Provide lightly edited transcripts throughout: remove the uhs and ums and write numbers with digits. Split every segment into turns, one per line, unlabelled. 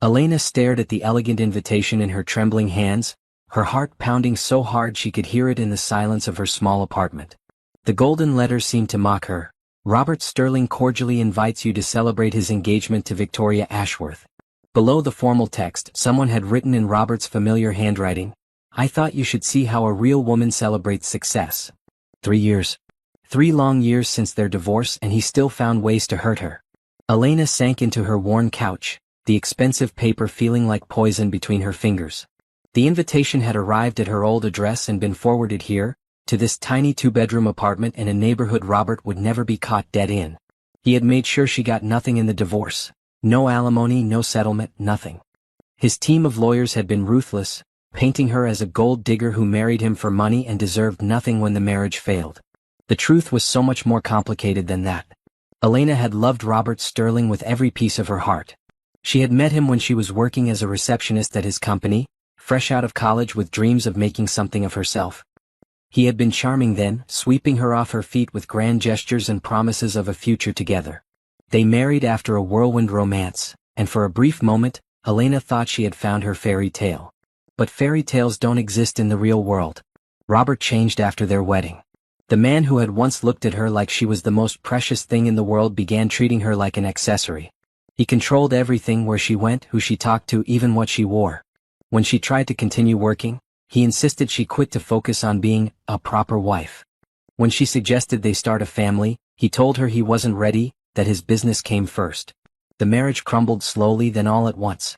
Elena stared at the elegant invitation in her trembling hands, her heart pounding so hard she could hear it in the silence of her small apartment. The golden letters seemed to mock her. Robert Sterling cordially invites you to celebrate his engagement to Victoria Ashworth. Below the formal text, someone had written in Robert's familiar handwriting, I thought you should see how a real woman celebrates success. 3 years. 3 long years since their divorce, and he still found ways to hurt her. Elena sank into her worn couch, the expensive paper feeling like poison between her fingers. The invitation had arrived at her old address and been forwarded here, to this tiny 2-bedroom apartment in a neighborhood Robert would never be caught dead in. He had made sure she got nothing in the divorce. No alimony, no settlement, nothing. His team of lawyers had been ruthless, painting her as a gold digger who married him for money and deserved nothing when the marriage failed. The truth was so much more complicated than that. Elena had loved Robert Sterling with every piece of her heart. She had met him when she was working as a receptionist at his company, fresh out of college with dreams of making something of herself. He had been charming then, sweeping her off her feet with grand gestures and promises of a future together. They married after a whirlwind romance, and for a brief moment, Elena thought she had found her fairy tale. But fairy tales don't exist in the real world. Robert changed after their wedding. The man who had once looked at her like she was the most precious thing in the world began treating her like an accessory. He controlled everything, where she went, who she talked to, even what she wore. When she tried to continue working, he insisted she quit to focus on being a proper wife. When she suggested they start a family, he told her he wasn't ready, that his business came first. The marriage crumbled slowly, then all at once.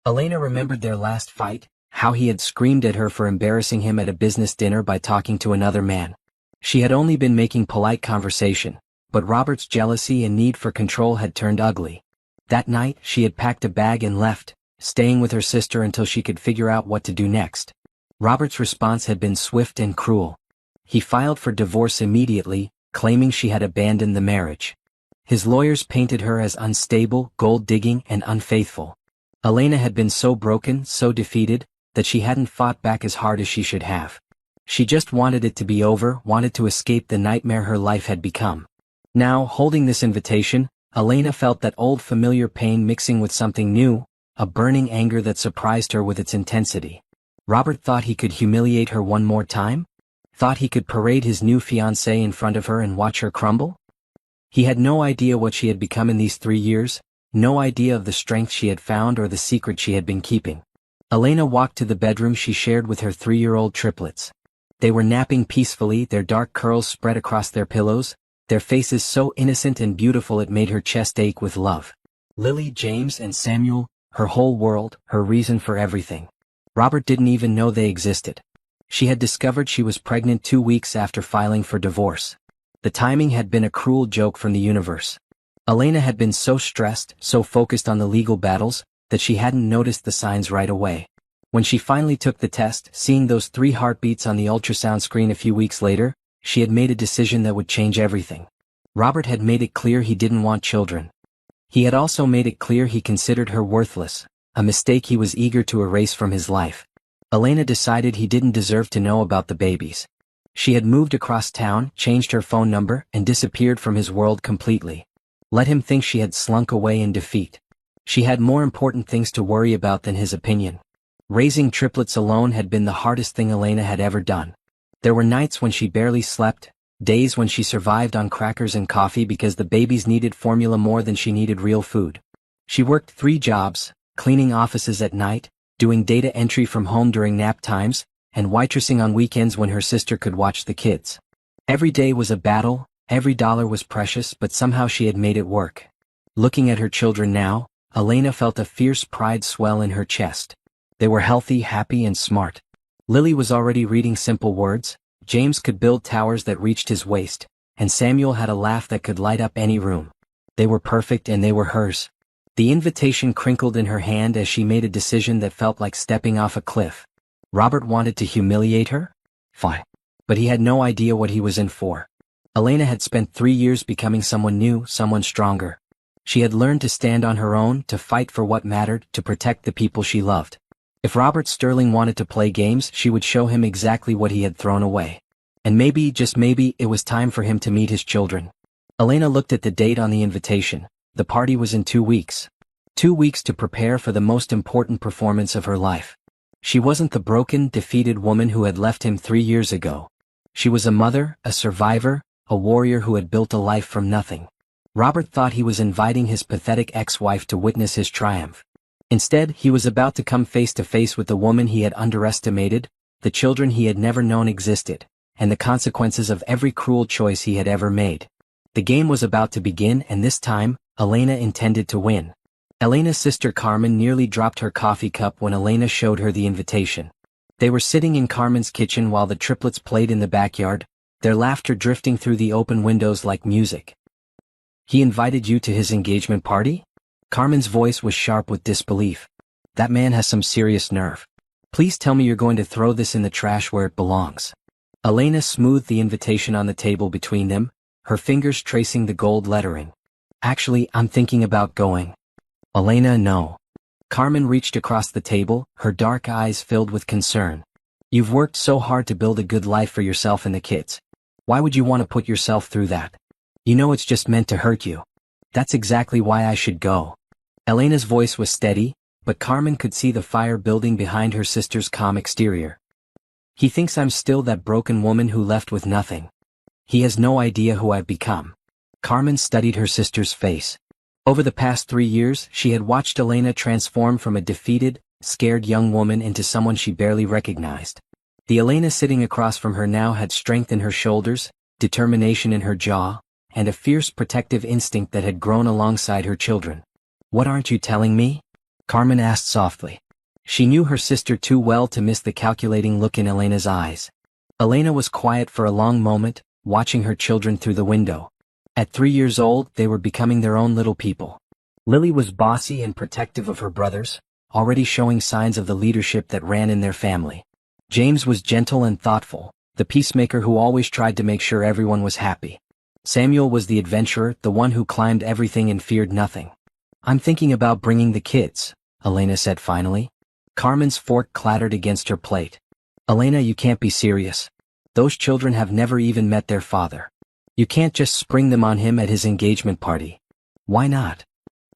Elena remembered their last fight, how he had screamed at her for embarrassing him at a business dinner by talking to another man. She had only been making polite conversation, but Robert's jealousy and need for control had turned ugly. That night, she had packed a bag and left, staying with her sister until she could figure out what to do next. Robert's response had been swift and cruel. He filed for divorce immediately, claiming she had abandoned the marriage. His lawyers painted her as unstable, gold-digging, and unfaithful. Elena had been so broken, so defeated, that she hadn't fought back as hard as she should have. She just wanted it to be over, wanted to escape the nightmare her life had become. Now, holding this invitation, Elena felt that old familiar pain mixing with something new, a burning anger that surprised her with its intensity. Robert thought he could humiliate her one more time? Thought he could parade his new fiancée in front of her and watch her crumble? He had no idea what she had become in these 3 years, no idea of the strength she had found or the secret she had been keeping. Elena walked to the bedroom she shared with her 3-year-old triplets. They were napping peacefully, their dark curls spread across their pillows, their faces so innocent and beautiful it made her chest ache with love. Lily, James, and Samuel, her whole world, her reason for everything. Robert didn't even know they existed. She had discovered she was pregnant 2 weeks after filing for divorce. The timing had been a cruel joke from the universe. Elena had been so stressed, so focused on the legal battles, that she hadn't noticed the signs right away. When she finally took the test, seeing those 3 heartbeats on the ultrasound screen a few weeks later, she had made a decision that would change everything. Robert had made it clear he didn't want children. He had also made it clear he considered her worthless, a mistake he was eager to erase from his life. Elena decided he didn't deserve to know about the babies. She had moved across town, changed her phone number, and disappeared from his world completely. Let him think she had slunk away in defeat. She had more important things to worry about than his opinion. Raising triplets alone had been the hardest thing Elena had ever done. There were nights when she barely slept, days when she survived on crackers and coffee because the babies needed formula more than she needed real food. She worked 3 jobs, cleaning offices at night, doing data entry from home during nap times, and waitressing on weekends when her sister could watch the kids. Every day was a battle, every dollar was precious, but somehow she had made it work. Looking at her children now, Elena felt a fierce pride swell in her chest. They were healthy, happy, and smart. Lily was already reading simple words, James could build towers that reached his waist, and Samuel had a laugh that could light up any room. They were perfect and they were hers. The invitation crinkled in her hand as she made a decision that felt like stepping off a cliff. Robert wanted to humiliate her? Fine. But he had no idea what he was in for. Elena had spent 3 years becoming someone new, someone stronger. She had learned to stand on her own, to fight for what mattered, to protect the people she loved. If Robert Sterling wanted to play games, she would show him exactly what he had thrown away. And maybe, just maybe, it was time for him to meet his children. Elena looked at the date on the invitation. The party was in 2 weeks. 2 weeks to prepare for the most important performance of her life. She wasn't the broken, defeated woman who had left him 3 years ago. She was a mother, a survivor, a warrior who had built a life from nothing. Robert thought he was inviting his pathetic ex-wife to witness his triumph. Instead, he was about to come face to face with the woman he had underestimated, the children he had never known existed, and the consequences of every cruel choice he had ever made. The game was about to begin, and this time, Elena intended to win. Elena's sister Carmen nearly dropped her coffee cup when Elena showed her the invitation. They were sitting in Carmen's kitchen while the triplets played in the backyard, their laughter drifting through the open windows like music. "He invited you to his engagement party?" Carmen's voice was sharp with disbelief. "That man has some serious nerve. Please tell me you're going to throw this in the trash where it belongs." Elena smoothed the invitation on the table between them, her fingers tracing the gold lettering. "Actually, I'm thinking about going." "Elena, no." Carmen reached across the table, her dark eyes filled with concern. "You've worked so hard to build a good life for yourself and the kids. Why would you want to put yourself through that? You know it's just meant to hurt you." "That's exactly why I should go." Elena's voice was steady, but Carmen could see the fire building behind her sister's calm exterior. "He thinks I'm still that broken woman who left with nothing. He has no idea who I've become." Carmen studied her sister's face. Over the past 3 years, she had watched Elena transform from a defeated, scared young woman into someone she barely recognized. The Elena sitting across from her now had strength in her shoulders, determination in her jaw, and a fierce protective instinct that had grown alongside her children. "What aren't you telling me?" Carmen asked softly. She knew her sister too well to miss the calculating look in Elena's eyes. Elena was quiet for a long moment, watching her children through the window. At 3 years old, they were becoming their own little people. Lily was bossy and protective of her brothers, already showing signs of the leadership that ran in their family. James was gentle and thoughtful, the peacemaker who always tried to make sure everyone was happy. Samuel was the adventurer, the one who climbed everything and feared nothing. "I'm thinking about bringing the kids," Elena said finally. Carmen's fork clattered against her plate. "Elena, you can't be serious. Those children have never even met their father. You can't just spring them on him at his engagement party." "Why not?"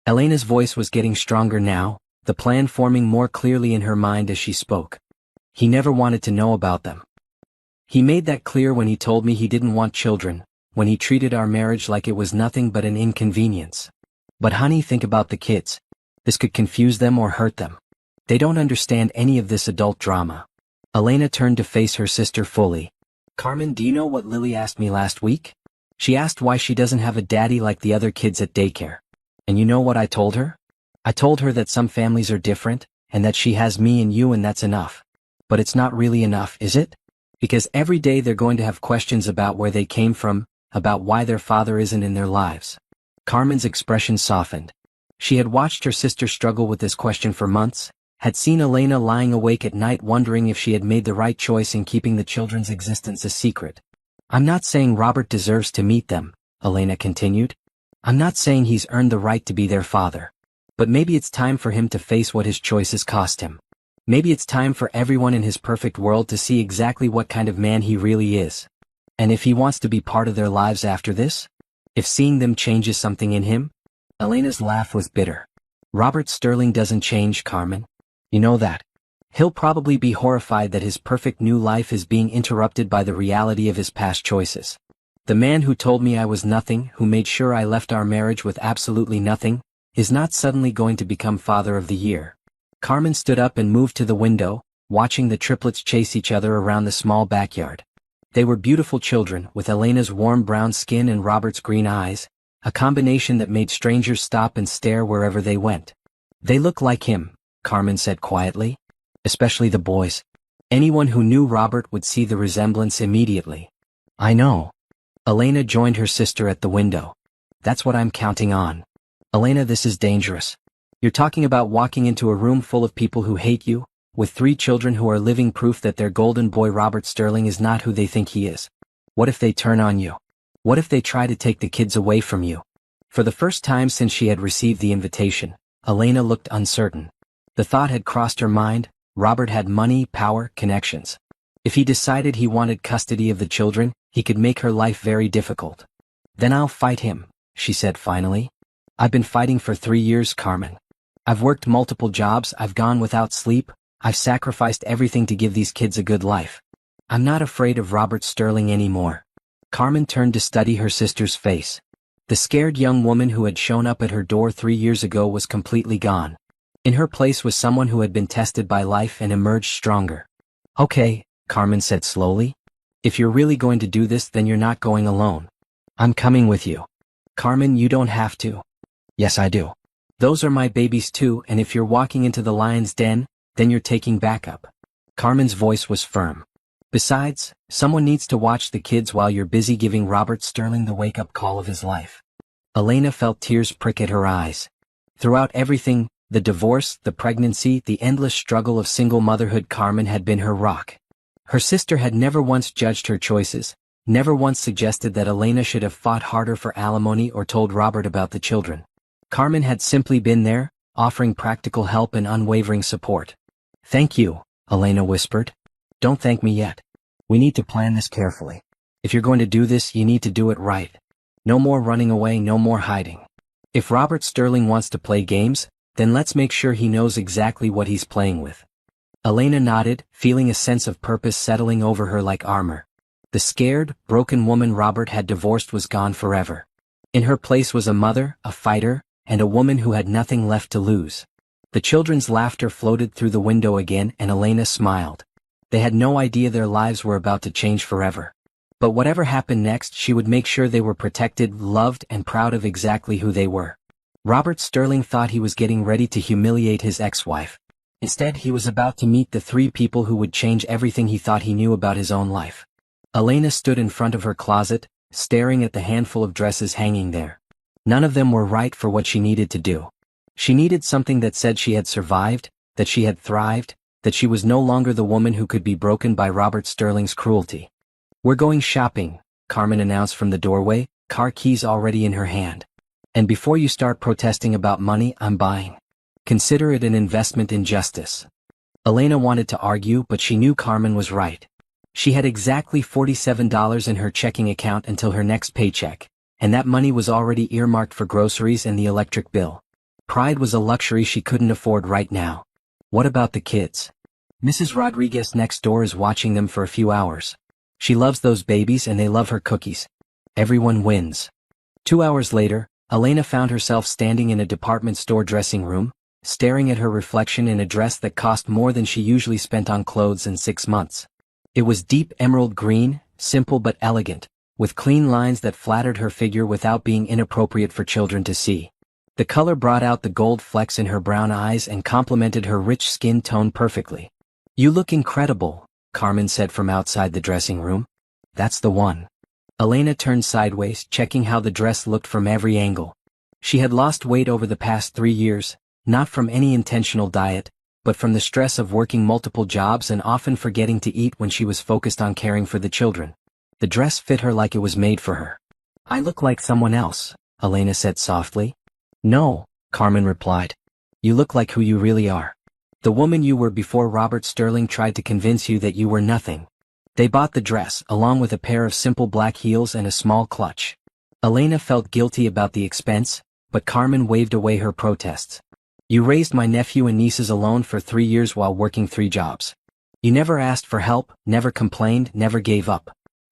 Elena's voice was getting stronger now, the plan forming more clearly in her mind as she spoke. "He never wanted to know about them. He made that clear when he told me he didn't want children, when he treated our marriage like it was nothing but an inconvenience. But honey, think about the kids. This could confuse them or hurt them. They don't understand any of this adult drama." Elena turned to face her sister fully. "Carmen, do you know what Lily asked me last week? She asked why she doesn't have a daddy like the other kids at daycare. And you know what I told her? I told her that some families are different, and that she has me and you and that's enough. But it's not really enough, is it? Because every day they're going to have questions about where they came from, about why their father isn't in their lives." Carmen's expression softened. She had watched her sister struggle with this question for months, had seen Elena lying awake at night wondering if she had made the right choice in keeping the children's existence a secret. "I'm not saying Robert deserves to meet them," Elena continued. "I'm not saying he's earned the right to be their father. But maybe it's time for him to face what his choices cost him. Maybe it's time for everyone in his perfect world to see exactly what kind of man he really is. And if he wants to be part of their lives after this? If seeing them changes something in him?" Elena's laugh was bitter. "Robert Sterling doesn't change, Carmen. You know that. He'll probably be horrified that his perfect new life is being interrupted by the reality of his past choices. The man who told me I was nothing, who made sure I left our marriage with absolutely nothing, is not suddenly going to become Father of the Year." Carmen stood up and moved to the window, watching the triplets chase each other around the small backyard. They were beautiful children, with Elena's warm brown skin and Robert's green eyes, a combination that made strangers stop and stare wherever they went. "They look like him," Carmen said quietly. "Especially the boys. Anyone who knew Robert would see the resemblance immediately." "I know." Elena joined her sister at the window. "That's what I'm counting on. Elena, this is dangerous. You're talking about walking into a room full of people who hate you, with 3 children who are living proof that their golden boy Robert Sterling is not who they think he is. What if they turn on you? What if they try to take the kids away from you?" For the first time since she had received the invitation, Elena looked uncertain. The thought had crossed her mind: Robert had money, power, connections. If he decided he wanted custody of the children, he could make her life very difficult. "Then I'll fight him," she said finally. "I've been fighting for 3 years, Carmen. I've worked multiple jobs, I've gone without sleep, I've sacrificed everything to give these kids a good life. I'm not afraid of Robert Sterling anymore. Carmen turned to study her sister's face. The scared young woman who had shown up at her door 3 years ago was completely gone. In her place was someone who had been tested by life and emerged stronger. Okay, Carmen said slowly. If you're really going to do this, then you're not going alone. I'm coming with you. Carmen, you don't have to. Yes, I do. Those are my babies too, and if you're walking into the lion's den, then you're taking backup. Carmen's voice was firm. Besides, someone needs to watch the kids while you're busy giving Robert Sterling the wake-up call of his life. Elena felt tears prick at her eyes. Throughout everything, the divorce, the pregnancy, the endless struggle of single motherhood, Carmen had been her rock. Her sister had never once judged her choices, never once suggested that Elena should have fought harder for alimony or told Robert about the children. Carmen had simply been there, offering practical help and unwavering support. Thank you, Elena whispered. Don't thank me yet. We need to plan this carefully. If you're going to do this, you need to do it right. No more running away, no more hiding. If Robert Sterling wants to play games, then let's make sure he knows exactly what he's playing with. Elena nodded, feeling a sense of purpose settling over her like armor. The scared, broken woman Robert had divorced was gone forever. In her place was a mother, a fighter, and a woman who had nothing left to lose. The children's laughter floated through the window again, and Elena smiled. They had no idea their lives were about to change forever. But whatever happened next, she would make sure they were protected, loved, and proud of exactly who they were. Robert Sterling thought he was getting ready to humiliate his ex-wife. Instead, he was about to meet the 3 people who would change everything he thought he knew about his own life. Elena stood in front of her closet, staring at the handful of dresses hanging there. None of them were right for what she needed to do. She needed something that said she had survived, that she had thrived, that she was no longer the woman who could be broken by Robert Sterling's cruelty. We're going shopping, Carmen announced from the doorway, car keys already in her hand. And before you start protesting about money, I'm buying. Consider it an investment in justice. Elena wanted to argue, but she knew Carmen was right. She had exactly $47 in her checking account until her next paycheck, and that money was already earmarked for groceries and the electric bill. Pride was a luxury she couldn't afford right now. What about the kids? Mrs. Rodriguez next door is watching them for a few hours. She loves those babies and they love her cookies. Everyone wins. 2 hours later, Elena found herself standing in a department store dressing room, staring at her reflection in a dress that cost more than she usually spent on clothes in 6 months. It was deep emerald green, simple but elegant, with clean lines that flattered her figure without being inappropriate for children to see. The color brought out the gold flecks in her brown eyes and complemented her rich skin tone perfectly. You look incredible, Carmen said from outside the dressing room. That's the one. Elena turned sideways, checking how the dress looked from every angle. She had lost weight over the past 3 years, not from any intentional diet, but from the stress of working multiple jobs and often forgetting to eat when she was focused on caring for the children. The dress fit her like it was made for her. I look like someone else, Elena said softly. No, Carmen replied. You look like who you really are. The woman you were before Robert Sterling tried to convince you that you were nothing. They bought the dress, along with a pair of simple black heels and a small clutch. Elena felt guilty about the expense, but Carmen waved away her protests. You raised my nephew and nieces alone for 3 years while working 3 jobs. You never asked for help, never complained, never gave up.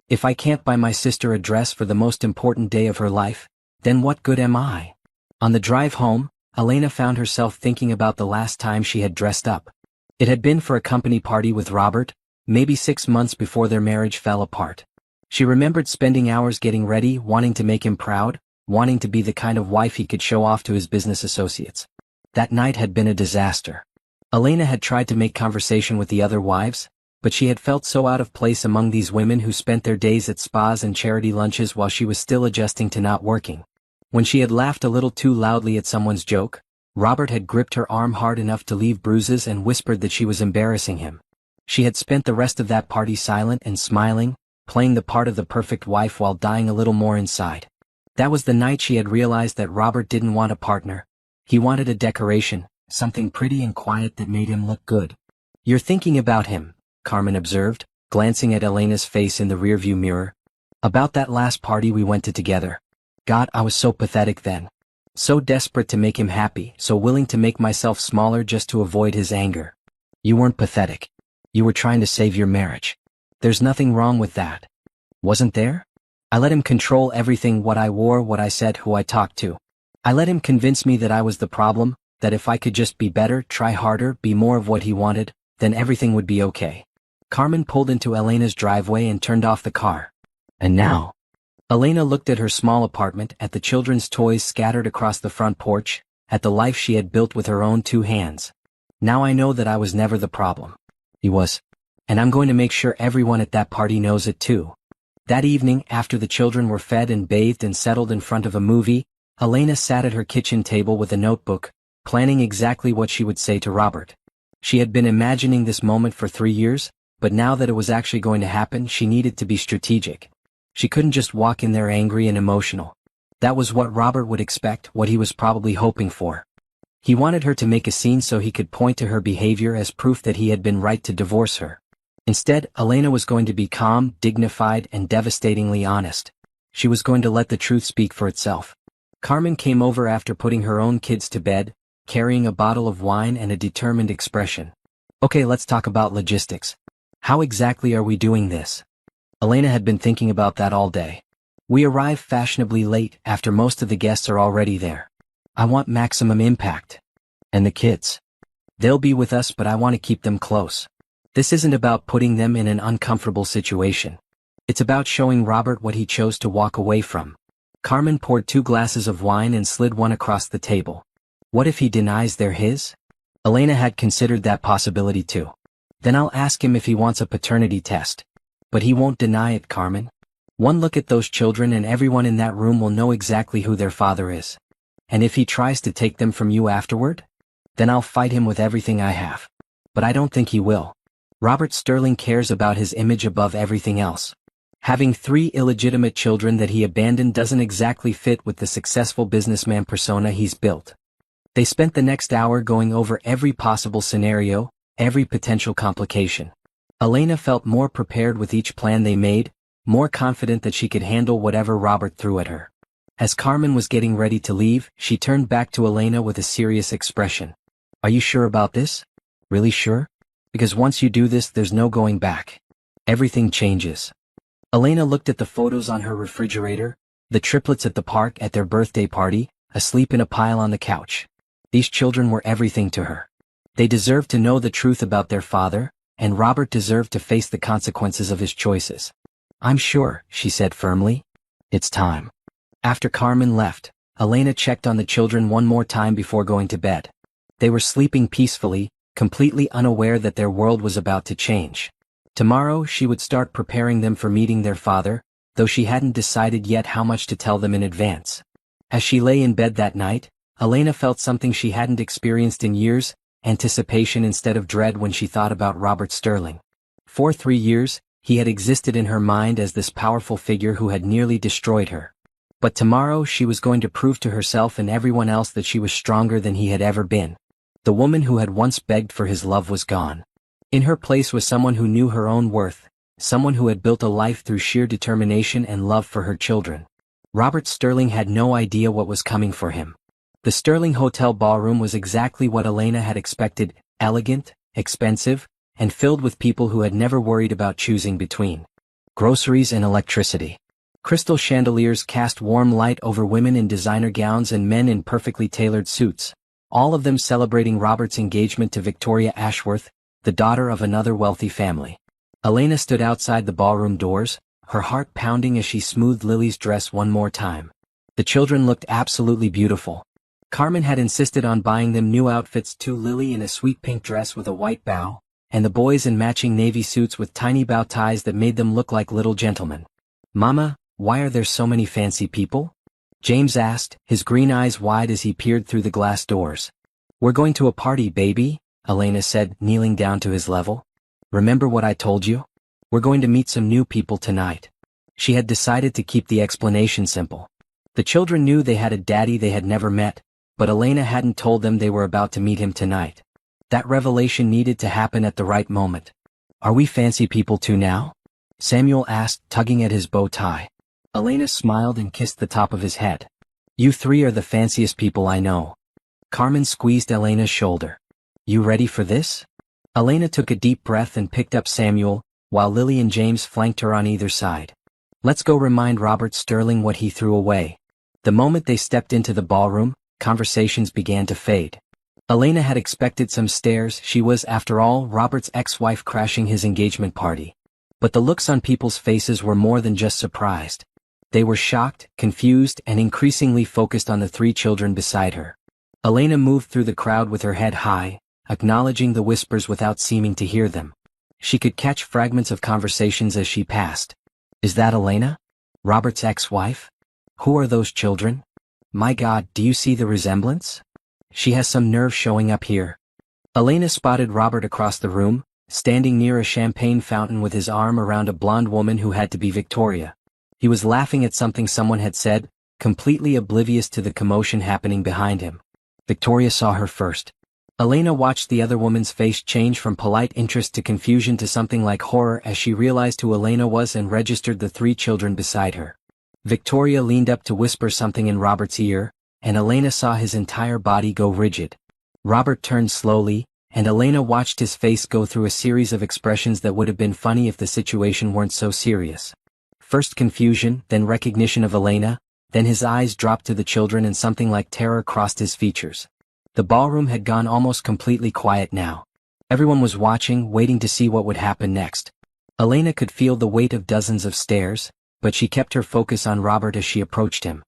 If I can't buy my sister a dress for the most important day of her life, then what good am I? On the drive home, Elena found herself thinking about the last time she had dressed up. It had been for a company party with Robert, maybe 6 months before their marriage fell apart. She remembered spending hours getting ready, wanting to make him proud, wanting to be the kind of wife he could show off to his business associates. That night had been a disaster. Elena had tried to make conversation with the other wives, but she had felt so out of place among these women who spent their days at spas and charity lunches while she was still adjusting to not working. When she had laughed a little too loudly at someone's joke, Robert had gripped her arm hard enough to leave bruises and whispered that she was embarrassing him. She had spent the rest of that party silent and smiling, playing the part of the perfect wife while dying a little more inside. That was the night she had realized that Robert didn't want a partner. He wanted a decoration, something pretty and quiet that made him look good. You're thinking about him, Carmen observed, glancing at Elena's face in the rearview mirror. About that last party we went to together. God, I was so pathetic then. So desperate to make him happy, so willing to make myself smaller just to avoid his anger. You weren't pathetic. You were trying to save your marriage. There's nothing wrong with that. Wasn't there? I let him control everything, what I wore, what I said, who I talked to. I let him convince me that I was the problem, that if I could just be better, try harder, be more of what he wanted, then everything would be okay. Carmen pulled into Elena's driveway and turned off the car. And now? Elena looked at her small apartment, at the children's toys scattered across the front porch, at the life she had built with her own 2 hands. Now I know that I was never the problem. He was. And I'm going to make sure everyone at that party knows it too. That evening, after the children were fed and bathed and settled in front of a movie, Elena sat at her kitchen table with a notebook, planning exactly what she would say to Robert. She had been imagining this moment for 3 years, but now that it was actually going to happen, she needed to be strategic. She couldn't just walk in there angry and emotional. That was what Robert would expect, what he was probably hoping for. He wanted her to make a scene so he could point to her behavior as proof that he had been right to divorce her. Instead, Elena was going to be calm, dignified, and devastatingly honest. She was going to let the truth speak for itself. Carmen came over after putting her own kids to bed, carrying a bottle of wine and a determined expression. Okay, let's talk about logistics. How exactly are we doing this? Elena had been thinking about that all day. We arrive fashionably late after most of the guests are already there. I want maximum impact. And the kids. They'll be with us, but I want to keep them close. This isn't about putting them in an uncomfortable situation. It's about showing Robert what he chose to walk away from. Carmen poured 2 glasses of wine and slid one across the table. What if he denies they're his? Elena had considered that possibility too. Then I'll ask him if he wants a paternity test. But he won't deny it, Carmen. One look at those children and everyone in that room will know exactly who their father is. And if he tries to take them from you afterward? Then I'll fight him with everything I have. But I don't think he will. Robert Sterling cares about his image above everything else. Having 3 illegitimate children that he abandoned doesn't exactly fit with the successful businessman persona he's built. They spent the next hour going over every possible scenario, every potential complication. Elena felt more prepared with each plan they made, more confident that she could handle whatever Robert threw at her. As Carmen was getting ready to leave, she turned back to Elena with a serious expression. Are you sure about this? Really sure? Because once you do this, there's no going back. Everything changes. Elena looked at the photos on her refrigerator, the triplets at the park at their birthday party, asleep in a pile on the couch. These children were everything to her. They deserved to know the truth about their father, and Robert deserved to face the consequences of his choices. I'm sure, she said firmly. It's time. After Carmen left, Elena checked on the children one more time before going to bed. They were sleeping peacefully, completely unaware that their world was about to change. Tomorrow she would start preparing them for meeting their father, though she hadn't decided yet how much to tell them in advance. As she lay in bed that night, Elena felt something she hadn't experienced in years, anticipation instead of dread when she thought about Robert Sterling. For 3 years, he had existed in her mind as this powerful figure who had nearly destroyed her. But tomorrow she was going to prove to herself and everyone else that she was stronger than he had ever been. The woman who had once begged for his love was gone. In her place was someone who knew her own worth, someone who had built a life through sheer determination and love for her children. Robert Sterling had no idea what was coming for him. The Sterling Hotel ballroom was exactly what Elena had expected, elegant, expensive, and filled with people who had never worried about choosing between groceries and electricity. Crystal chandeliers cast warm light over women in designer gowns and men in perfectly tailored suits, all of them celebrating Robert's engagement to Victoria Ashworth, the daughter of another wealthy family. Elena stood outside the ballroom doors, her heart pounding as she smoothed Lily's dress one more time. The children looked absolutely beautiful. Carmen had insisted on buying them new outfits too, Lily in a sweet pink dress with a white bow, and the boys in matching navy suits with tiny bow ties that made them look like little gentlemen. Mama, why are there so many fancy people? James asked, his green eyes wide as he peered through the glass doors. We're going to a party, baby, Elena said, kneeling down to his level. Remember what I told you? We're going to meet some new people tonight. She had decided to keep the explanation simple. The children knew they had a daddy they had never met, but Elena hadn't told them they were about to meet him tonight. That revelation needed to happen at the right moment. Are we fancy people too now? Samuel asked, tugging at his bow tie. Elena smiled and kissed the top of his head. You three are the fanciest people I know. Carmen squeezed Elena's shoulder. You ready for this? Elena took a deep breath and picked up Samuel, while Lily and James flanked her on either side. Let's go remind Robert Sterling what he threw away. The moment they stepped into the ballroom, conversations began to fade. Elena had expected some stares. She was, after all, Robert's ex-wife crashing his engagement party. But the looks on people's faces were more than just surprised. They were shocked, confused, and increasingly focused on the three children beside her. Elena moved through the crowd with her head high, acknowledging the whispers without seeming to hear them. She could catch fragments of conversations as she passed. Is that Elena? Robert's ex-wife? Who are those children? My God, do you see the resemblance? She has some nerve showing up here. Elena spotted Robert across the room, standing near a champagne fountain with his arm around a blonde woman who had to be Victoria. He was laughing at something someone had said, completely oblivious to the commotion happening behind him. Victoria saw her first. Elena watched the other woman's face change from polite interest to confusion to something like horror as she realized who Elena was and registered the three children beside her. Victoria leaned up to whisper something in Robert's ear, and Elena saw his entire body go rigid. Robert turned slowly, and Elena watched his face go through a series of expressions that would have been funny if the situation weren't so serious. First confusion, then recognition of Elena, then his eyes dropped to the children and something like terror crossed his features. The ballroom had gone almost completely quiet now. Everyone was watching, waiting to see what would happen next. Elena could feel the weight of dozens of stares, but she kept her focus on Robert as she approached him.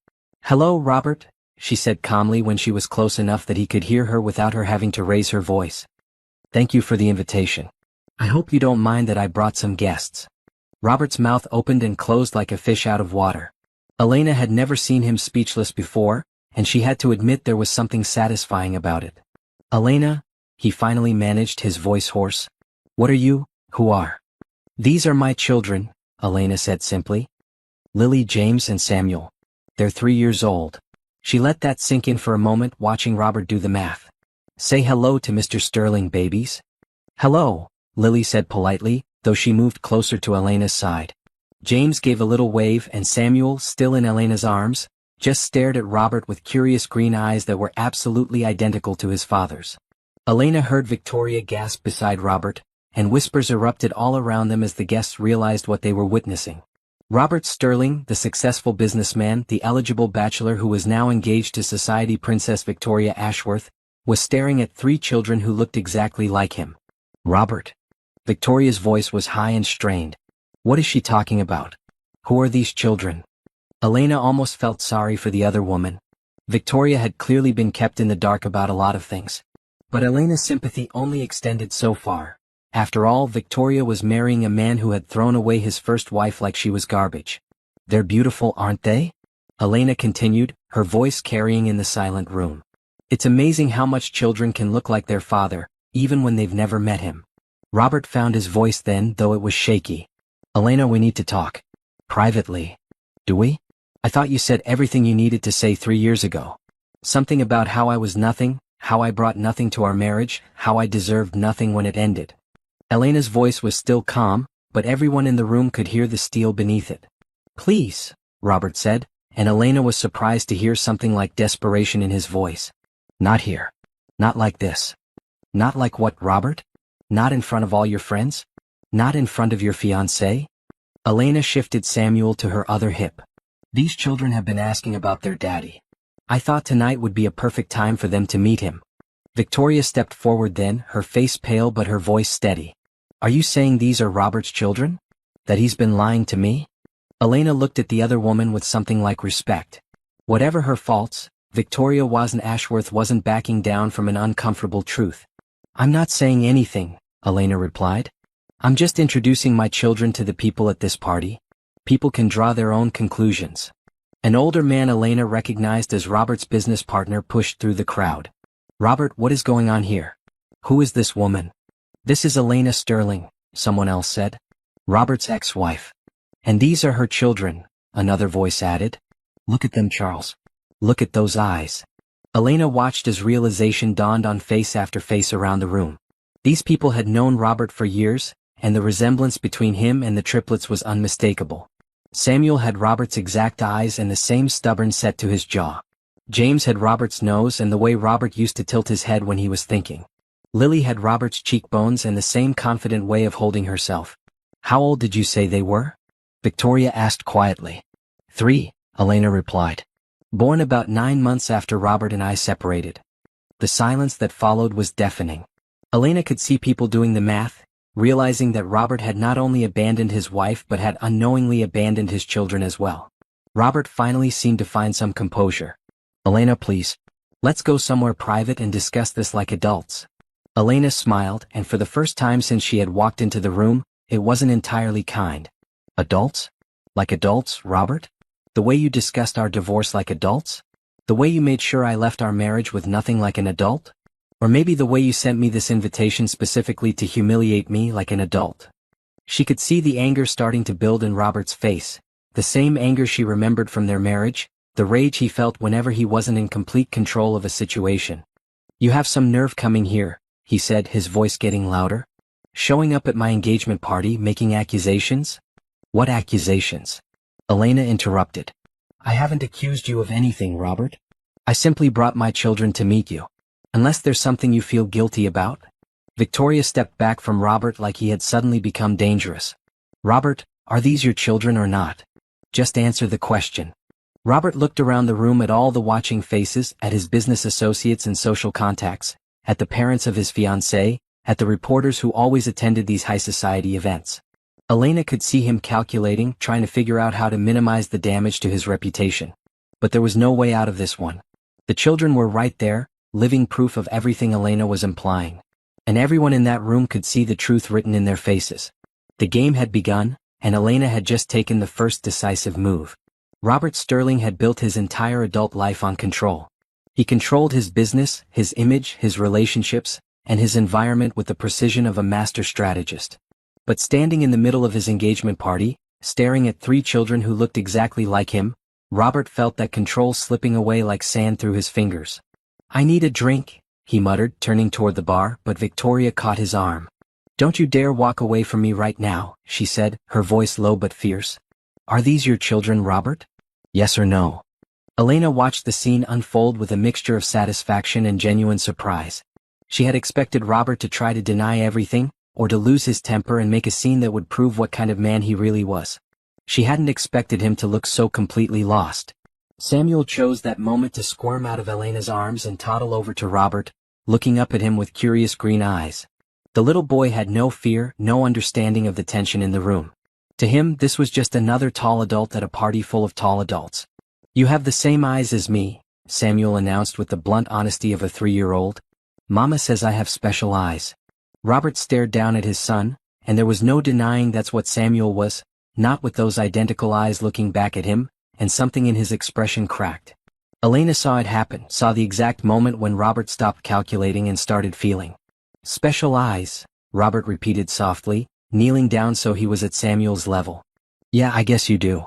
"Hello, Robert," she said calmly when she was close enough that he could hear her without her having to raise her voice. "Thank you for the invitation. I hope you don't mind that I brought some guests." Robert's mouth opened and closed like a fish out of water. Elena had never seen him speechless before, and she had to admit there was something satisfying about it. "Elena," he finally managed, his voice hoarse. "What are you, who are?" "These are my children," Elena said simply. "Lily, James, and Samuel. They're 3 years old." She let that sink in for a moment, watching Robert do the math. "Say hello to Mr. Sterling, babies." "Hello," Lily said politely, though she moved closer to Elena's side. James gave a little wave and Samuel, still in Elena's arms, just stared at Robert with curious green eyes that were absolutely identical to his father's. Elena heard Victoria gasp beside Robert, and whispers erupted all around them as the guests realized what they were witnessing. Robert Sterling, the successful businessman, the eligible bachelor who was now engaged to society Princess Victoria Ashworth, was staring at 3 children who looked exactly like him. "Robert." Victoria's voice was high and strained. "What is she talking about? Who are these children?" Elena almost felt sorry for the other woman. Victoria had clearly been kept in the dark about a lot of things. But Elena's sympathy only extended so far. After all, Victoria was marrying a man who had thrown away his first wife like she was garbage. "They're beautiful, aren't they?" Elena continued, her voice carrying in the silent room. "It's amazing how much children can look like their father, even when they've never met him." Robert found his voice then, though it was shaky. "Elena, we need to talk. Privately." "Do we? I thought you said everything you needed to say 3 years ago. Something about how I was nothing, how I brought nothing to our marriage, how I deserved nothing when it ended." Elena's voice was still calm, but everyone in the room could hear the steel beneath it. "Please," Robert said, and Elena was surprised to hear something like desperation in his voice. "Not here. Not like this." "Not like what, Robert? Not in front of all your friends? Not in front of your fiancé?" Elena shifted Samuel to her other hip. "These children have been asking about their daddy. I thought tonight would be a perfect time for them to meet him." Victoria stepped forward then, her face pale but her voice steady. "Are you saying these are Robert's children? That he's been lying to me?" Elena looked at the other woman with something like respect. Whatever her faults, Victoria Ashworth wasn't backing down from an uncomfortable truth. "I'm not saying anything," Elena replied. "I'm just introducing my children to the people at this party. People can draw their own conclusions." An older man Elena recognized as Robert's business partner pushed through the crowd. "Robert, what is going on here? Who is this woman?" "This is Elena Sterling," someone else said. "Robert's ex-wife. And these are her children," another voice added. "Look at them, Charles. Look at those eyes." Elena watched as realization dawned on face after face around the room. These people had known Robert for years, and the resemblance between him and the triplets was unmistakable. Samuel had Robert's exact eyes and the same stubborn set to his jaw. James had Robert's nose and the way Robert used to tilt his head when he was thinking. Lily had Robert's cheekbones and the same confident way of holding herself. "How old did you say they were?" Victoria asked quietly. 3, Elena replied. "Born about 9 months after Robert and I separated." The silence that followed was deafening. Elena could see people doing the math, realizing that Robert had not only abandoned his wife but had unknowingly abandoned his children as well. Robert finally seemed to find some composure. "Elena, please. Let's go somewhere private and discuss this like adults." Elena smiled, and for the first time since she had walked into the room, it wasn't entirely kind. "Adults? Like adults, Robert? The way you discussed our divorce like adults? The way you made sure I left our marriage with nothing like an adult? Or maybe the way you sent me this invitation specifically to humiliate me like an adult?" She could see the anger starting to build in Robert's face, the same anger she remembered from their marriage, the rage he felt whenever he wasn't in complete control of a situation. "You have some nerve coming here," he said, his voice getting louder. "Showing up at my engagement party making accusations?" "What accusations?" Elena interrupted. "I haven't accused you of anything, Robert. I simply brought my children to meet you. Unless there's something you feel guilty about?" Victoria stepped back from Robert like he had suddenly become dangerous. "Robert, are these your children or not? Just answer the question." Robert looked around the room at all the watching faces, at his business associates and social contacts, at the parents of his fiancée, at the reporters who always attended these high society events. Elena could see him calculating, trying to figure out how to minimize the damage to his reputation. But there was no way out of this one. The children were right there, living proof of everything Elena was implying. And everyone in that room could see the truth written in their faces. The game had begun, and Elena had just taken the first decisive move. Robert Sterling had built his entire adult life on control. He controlled his business, his image, his relationships, and his environment with the precision of a master strategist. But standing in the middle of his engagement party, staring at 3 children who looked exactly like him, Robert felt that control slipping away like sand through his fingers. "I need a drink," he muttered, turning toward the bar, but Victoria caught his arm. "Don't you dare walk away from me right now," she said, her voice low but fierce. "Are these your children, Robert? Yes or no?" Elena watched the scene unfold with a mixture of satisfaction and genuine surprise. She had expected Robert to try to deny everything, or to lose his temper and make a scene that would prove what kind of man he really was. She hadn't expected him to look so completely lost. Samuel chose that moment to squirm out of Elena's arms and toddle over to Robert, looking up at him with curious green eyes. The little boy had no fear, no understanding of the tension in the room. To him, this was just another tall adult at a party full of tall adults. "You have the same eyes as me," Samuel announced with the blunt honesty of a 3-year-old. "Mama says I have special eyes." Robert stared down at his son, and there was no denying that's what Samuel was, not with those identical eyes looking back at him, and something in his expression cracked. Elena saw it happen, saw the exact moment when Robert stopped calculating and started feeling. "Special eyes," Robert repeated softly, kneeling down so he was at Samuel's level. "Yeah, I guess you do.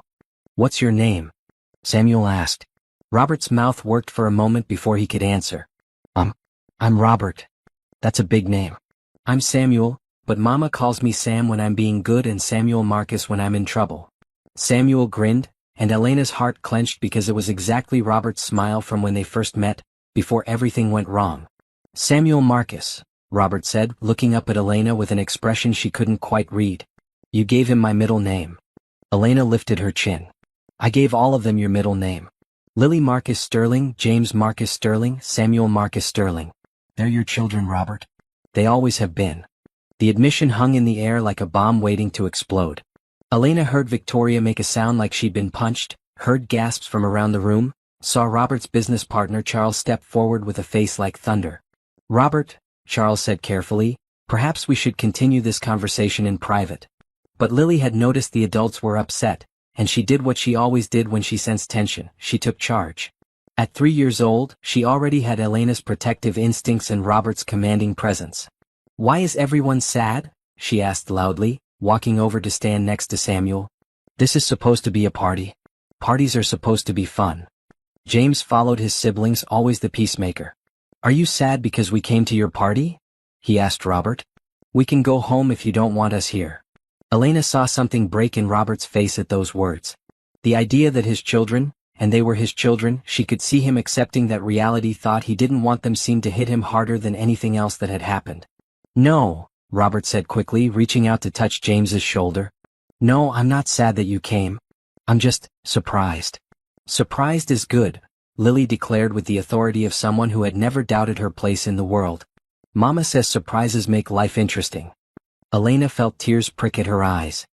What's your name?" Samuel asked. Robert's mouth worked for a moment before he could answer. I'm Robert. That's a big name. I'm Samuel, but Mama calls me Sam when I'm being good and Samuel Marcus when I'm in trouble." Samuel grinned, and Elena's heart clenched because it was exactly Robert's smile from when they first met, before everything went wrong. "Samuel Marcus," Robert said, looking up at Elena with an expression she couldn't quite read. "You gave him my middle name." Elena lifted her chin. "I gave all of them your middle name. Lily Marcus Sterling, James Marcus Sterling, Samuel Marcus Sterling. They're your children, Robert. They always have been." The admission hung in the air like a bomb waiting to explode. Elena heard Victoria make a sound like she'd been punched, heard gasps from around the room, saw Robert's business partner Charles step forward with a face like thunder. "Robert," Charles said carefully, "perhaps we should continue this conversation in private." But Lily had noticed the adults were upset, and she did what she always did when she sensed tension: she took charge. At 3 years old, she already had Elena's protective instincts and Robert's commanding presence. "Why is everyone sad?" she asked loudly, walking over to stand next to Samuel. "This is supposed to be a party. Parties are supposed to be fun." James followed his siblings, always the peacemaker. "Are you sad because we came to your party?" he asked Robert. "We can go home if you don't want us here." Elena saw something break in Robert's face at those words. The idea that his children, and they were his children. She could see him accepting that reality. Thought he didn't want them seemed to hit him harder than anything else that had happened. "No," Robert said quickly, reaching out to touch James's shoulder. "No, I'm not sad that you came. I'm just surprised." "Surprised is good," Lily declared with the authority of someone who had never doubted her place in the world. "Mama says surprises make life interesting." Elena felt tears prick at her eyes.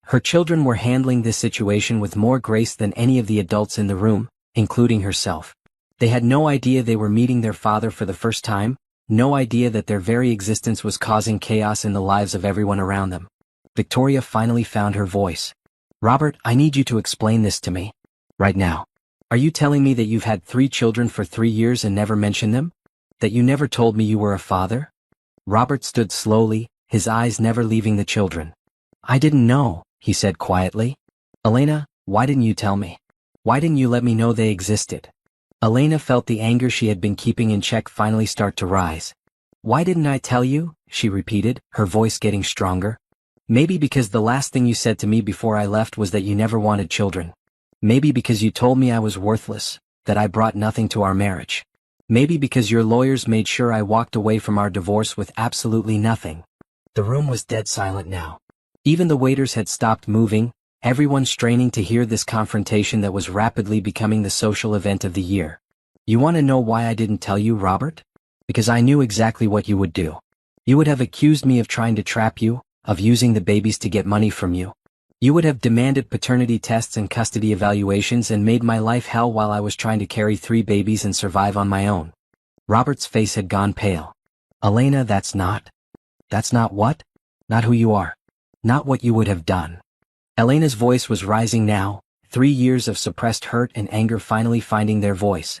Her children were handling this situation with more grace than any of the adults in the room, including herself. They had no idea they were meeting their father for the first time, no idea that their very existence was causing chaos in the lives of everyone around them. Victoria finally found her voice. "Robert, I need you to explain this to me. Right now. Are you telling me that you've had 3 children for 3 years and never mentioned them? That you never told me you were a father?" Robert stood slowly, his eyes never leaving the children. "I didn't know," he said quietly. "Elena, why didn't you tell me? Why didn't you let me know they existed?" Elena felt the anger she had been keeping in check finally start to rise. "Why didn't I tell you?" she repeated, her voice getting stronger. "Maybe because the last thing you said to me before I left was that you never wanted children. Maybe because you told me I was worthless, that I brought nothing to our marriage. Maybe because your lawyers made sure I walked away from our divorce with absolutely nothing." The room was dead silent now. Even the waiters had stopped moving, everyone straining to hear this confrontation that was rapidly becoming the social event of the year. "You want to know why I didn't tell you, Robert? Because I knew exactly what you would do. You would have accused me of trying to trap you, of using the babies to get money from you. You would have demanded paternity tests and custody evaluations and made my life hell while I was trying to carry 3 babies and survive on my own." Robert's face had gone pale. "Elena, that's not what? Not who you are. Not what you would have done." Elena's voice was rising now, 3 years of suppressed hurt and anger finally finding their voice.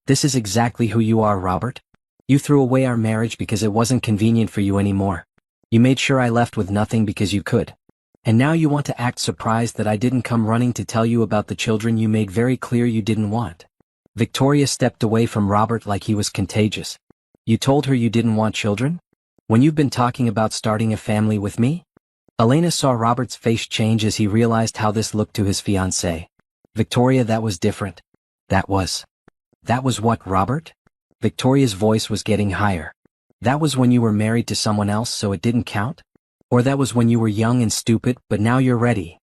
"This is exactly who you are, Robert. You threw away our marriage because it wasn't convenient for you anymore. You made sure I left with nothing because you could. And now you want to act surprised that I didn't come running to tell you about the children you made very clear you didn't want." Victoria stepped away from Robert like he was contagious. "You told her you didn't want children? When you've been talking about starting a family with me?" Elena saw Robert's face change as he realized how this looked to his fiancée. "Victoria, that was different. That was what, Robert?" Victoria's voice was getting higher. "That was when you were married to someone else, so it didn't count? Or that was when you were young and stupid, but now you're ready?"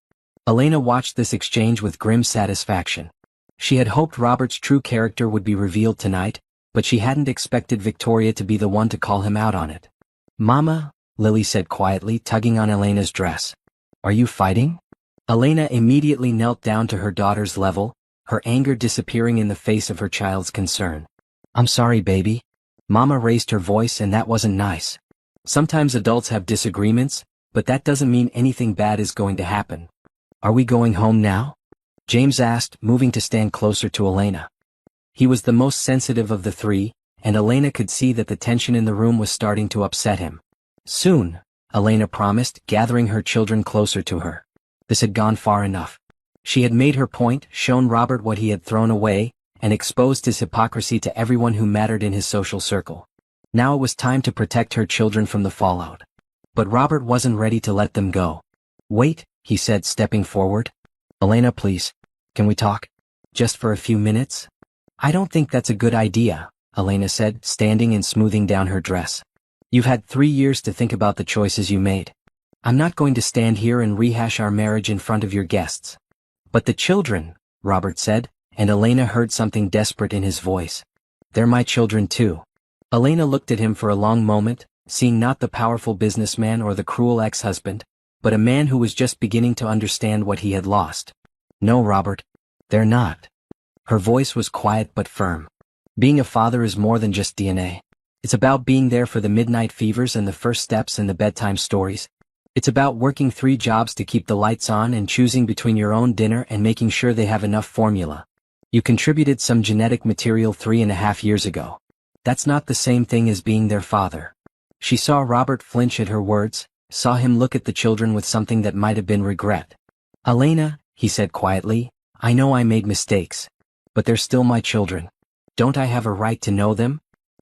Elena watched this exchange with grim satisfaction. She had hoped Robert's true character would be revealed tonight, but she hadn't expected Victoria to be the one to call him out on it. "Mama," Lily said quietly, tugging on Elena's dress. "Are you fighting?" Elena immediately knelt down to her daughter's level, her anger disappearing in the face of her child's concern. "I'm sorry, baby." Mama raised her voice, and that wasn't nice. Sometimes adults have disagreements, but that doesn't mean anything bad is going to happen. "Are we going home now?" James asked, moving to stand closer to Elena. He was the most sensitive of the 3, and Elena could see that the tension in the room was starting to upset him. "Soon," Elena promised, gathering her children closer to her. This had gone far enough. She had made her point, shown Robert what he had thrown away, and exposed his hypocrisy to everyone who mattered in his social circle. Now it was time to protect her children from the fallout. But Robert wasn't ready to let them go. "Wait," he said, stepping forward. "Elena, please. Can we talk? Just for a few minutes?" "I don't think that's a good idea," Elena said, standing and smoothing down her dress. "You've had 3 years to think about the choices you made. I'm not going to stand here and rehash our marriage in front of your guests." "But the children," Robert said, and Elena heard something desperate in his voice. "They're my children too." Elena looked at him for a long moment, seeing not the powerful businessman or the cruel ex-husband, but a man who was just beginning to understand what he had lost. "No, Robert. They're not." Her voice was quiet but firm. "Being a father is more than just DNA. It's about being there for the midnight fevers and the first steps and the bedtime stories. It's about working 3 jobs to keep the lights on and choosing between your own dinner and making sure they have enough formula. You contributed some genetic material 3.5 years ago. That's not the same thing as being their father." She saw Robert flinch at her words, saw him look at the children with something that might have been regret. "Elena," he said quietly, "I know I made mistakes. But they're still my children. Don't I have a right to know them?"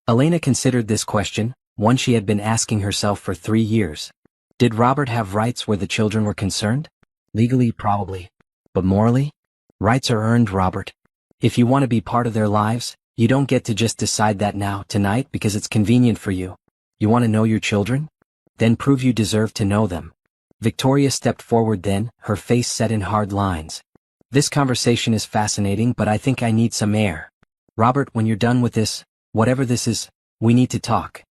Elena considered this question, one she had been asking herself for 3 years. Did Robert have rights where the children were concerned? Legally, probably. But morally? Rights are earned, Robert. If you want to be part of their lives, you don't get to just decide that now, tonight, because it's convenient for you. You want to know your children? Then prove you deserve to know them. Victoria stepped forward then, her face set in hard lines. This conversation is fascinating, but I think I need some air. Robert, when you're done with this, whatever this is, we need to talk.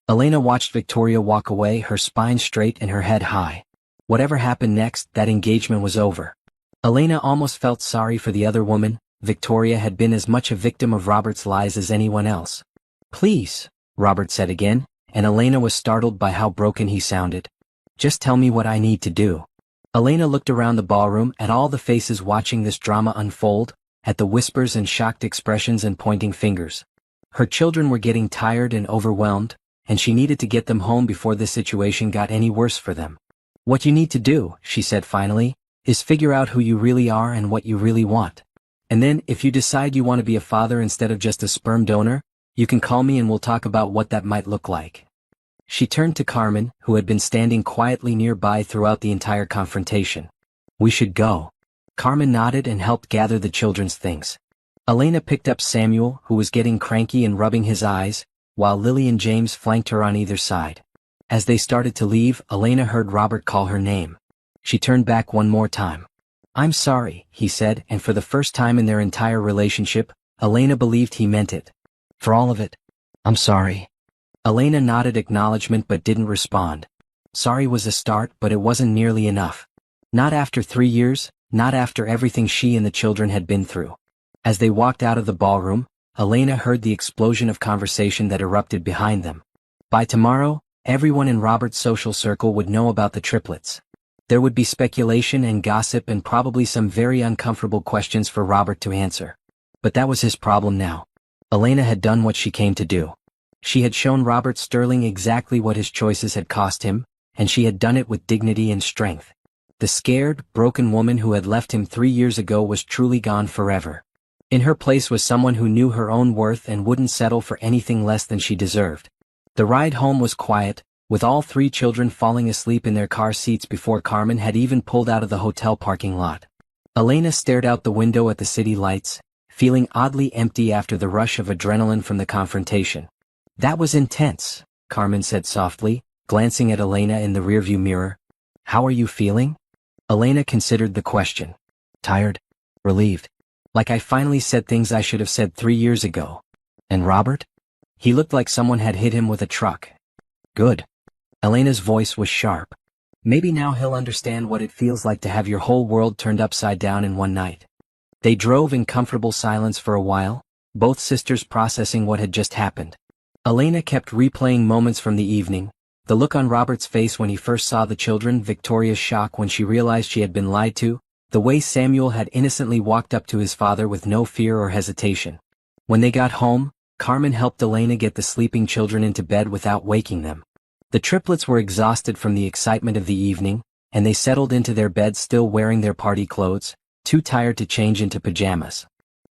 Elena watched Victoria walk away, her spine straight and her head high. Whatever happened next, that engagement was over. Elena almost felt sorry for the other woman. Victoria had been as much a victim of Robert's lies as anyone else. Please, Robert said again, and Elena was startled by how broken he sounded. Just tell me what I need to do. Elena looked around the ballroom at all the faces watching this drama unfold, at the whispers and shocked expressions and pointing fingers. Her children were getting tired and overwhelmed, and she needed to get them home before the situation got any worse for them. What you need to do, she said finally, is figure out who you really are and what you really want. And then, if you decide you want to be a father instead of just a sperm donor, you can call me and we'll talk about what that might look like. She turned to Carmen, who had been standing quietly nearby throughout the entire confrontation. We should go. Carmen nodded and helped gather the children's things. Elena picked up Samuel, who was getting cranky and rubbing his eyes, while Lily and James flanked her on either side. As they started to leave, Elena heard Robert call her name. She turned back one more time. I'm sorry, he said, and for the first time in their entire relationship, Elena believed he meant it. For all of it. I'm sorry. Elena nodded acknowledgement but didn't respond. Sorry was a start, but it wasn't nearly enough. Not after 3 years, not after everything she and the children had been through. As they walked out of the ballroom, Elena heard the explosion of conversation that erupted behind them. By tomorrow, everyone in Robert's social circle would know about the triplets. There would be speculation and gossip and probably some very uncomfortable questions for Robert to answer. But that was his problem now. Elena had done what she came to do. She had shown Robert Sterling exactly what his choices had cost him, and she had done it with dignity and strength. The scared, broken woman who had left him 3 years ago was truly gone forever. In her place was someone who knew her own worth and wouldn't settle for anything less than she deserved. The ride home was quiet, with all 3 children falling asleep in their car seats before Carmen had even pulled out of the hotel parking lot. Elena stared out the window at the city lights, feeling oddly empty after the rush of adrenaline from the confrontation. That was intense, Carmen said softly, glancing at Elena in the rearview mirror. How are you feeling? Elena considered the question. Tired. Relieved. Like I finally said things I should have said 3 years ago. And Robert? He looked like someone had hit him with a truck. Good. Elena's voice was sharp. Maybe now he'll understand what it feels like to have your whole world turned upside down in one night. They drove in comfortable silence for a while, both sisters processing what had just happened. Elena kept replaying moments from the evening, the look on Robert's face when he first saw the children, Victoria's shock when she realized she had been lied to, the way Samuel had innocently walked up to his father with no fear or hesitation. When they got home, Carmen helped Elena get the sleeping children into bed without waking them. The triplets were exhausted from the excitement of the evening, and they settled into their beds still wearing their party clothes, too tired to change into pajamas.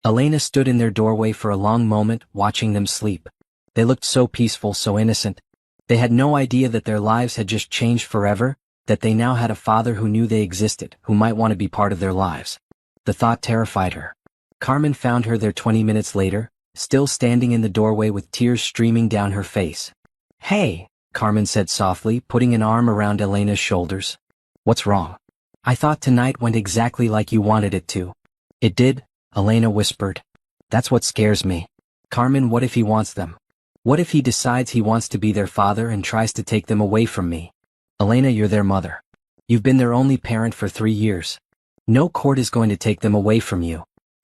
Elena stood in their doorway for a long moment, watching them sleep. They looked so peaceful, so innocent. They had no idea that their lives had just changed forever, that they now had a father who knew they existed, who might want to be part of their lives. The thought terrified her. Carmen found her there 20 minutes later, still standing in the doorway with tears streaming down her face. Hey, Carmen said softly, putting an arm around Elena's shoulders. What's wrong? I thought tonight went exactly like you wanted it to. It did, Elena whispered. That's what scares me. Carmen, what if he wants them? What if he decides he wants to be their father and tries to take them away from me? Elena, you're their mother. You've been their only parent for 3 years. No court is going to take them away from you.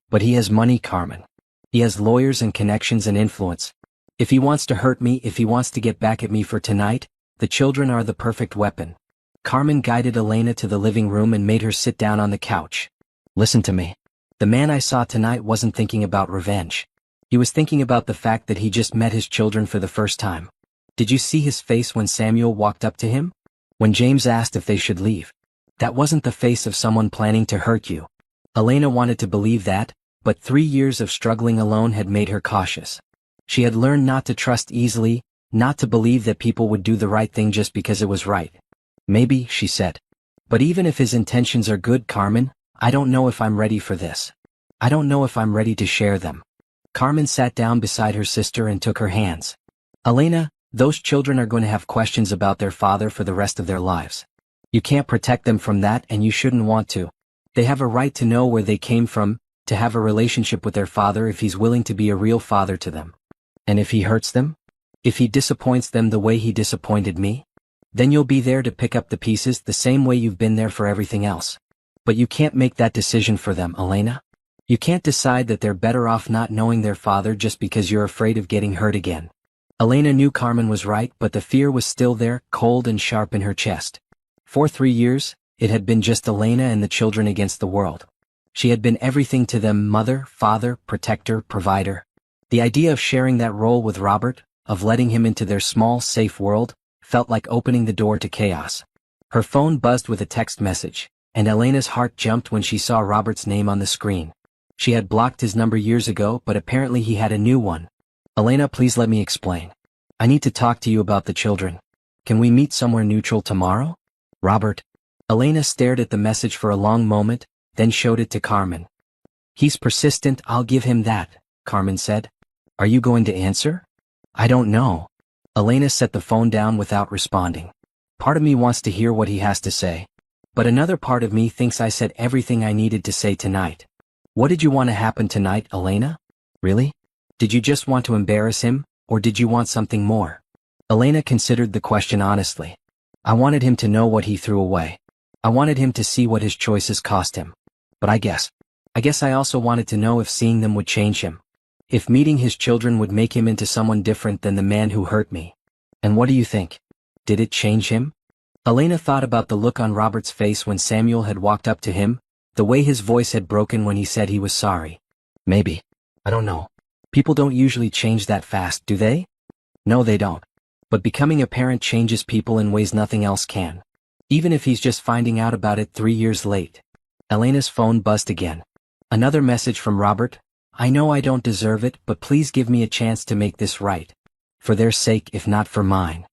But he has money, Carmen. He has lawyers and connections and influence. If he wants to hurt me, if he wants to get back at me for tonight, the children are the perfect weapon. Carmen guided Elena to the living room and made her sit down on the couch. Listen to me. The man I saw tonight wasn't thinking about revenge. He was thinking about the fact that he just met his children for the first time. Did you see his face when Samuel walked up to him? When James asked if they should leave? That wasn't the face of someone planning to hurt you. Elena wanted to believe that, but 3 years of struggling alone had made her cautious. She had learned not to trust easily, not to believe that people would do the right thing just because it was right. Maybe, she said. But even if his intentions are good, Carmen, I don't know if I'm ready for this. I don't know if I'm ready to share them. Carmen sat down beside her sister and took her hands. Elena, those children are going to have questions about their father for the rest of their lives. You can't protect them from that, and you shouldn't want to. They have a right to know where they came from, to have a relationship with their father if he's willing to be a real father to them. And if he hurts them? If he disappoints them the way he disappointed me? Then you'll be there to pick up the pieces the same way you've been there for everything else. But you can't make that decision for them, Elena. You can't decide that they're better off not knowing their father just because you're afraid of getting hurt again. Elena knew Carmen was right, but the fear was still there, cold and sharp in her chest. For 3 years, it had been just Elena and the children against the world. She had been everything to them: mother, father, protector, provider. The idea of sharing that role with Robert, of letting him into their small, safe world, felt like opening the door to chaos. Her phone buzzed with a text message, and Elena's heart jumped when she saw Robert's name on the screen. She had blocked his number years ago, but apparently he had a new one. Elena, please let me explain. I need to talk to you about the children. Can we meet somewhere neutral tomorrow? Robert. Elena stared at the message for a long moment, then showed it to Carmen. He's persistent, I'll give him that, Carmen said. Are you going to answer? I don't know. Elena set the phone down without responding. Part of me wants to hear what he has to say. But another part of me thinks I said everything I needed to say tonight. What did you want to happen tonight, Elena? Really? Did you just want to embarrass him, or did you want something more? Elena considered the question honestly. I wanted him to know what he threw away. I wanted him to see what his choices cost him. But I guess I also wanted to know if seeing them would change him. If meeting his children would make him into someone different than the man who hurt me. And what do you think? Did it change him? Elena thought about the look on Robert's face when Samuel had walked up to him, the way his voice had broken when he said he was sorry. Maybe. I don't know. People don't usually change that fast, do they? No, they don't. But becoming a parent changes people in ways nothing else can. Even if he's just finding out about it 3 years late. Elena's phone buzzed again. Another message from Robert. I know I don't deserve it, but please give me a chance to make this right. For their sake, if not for mine.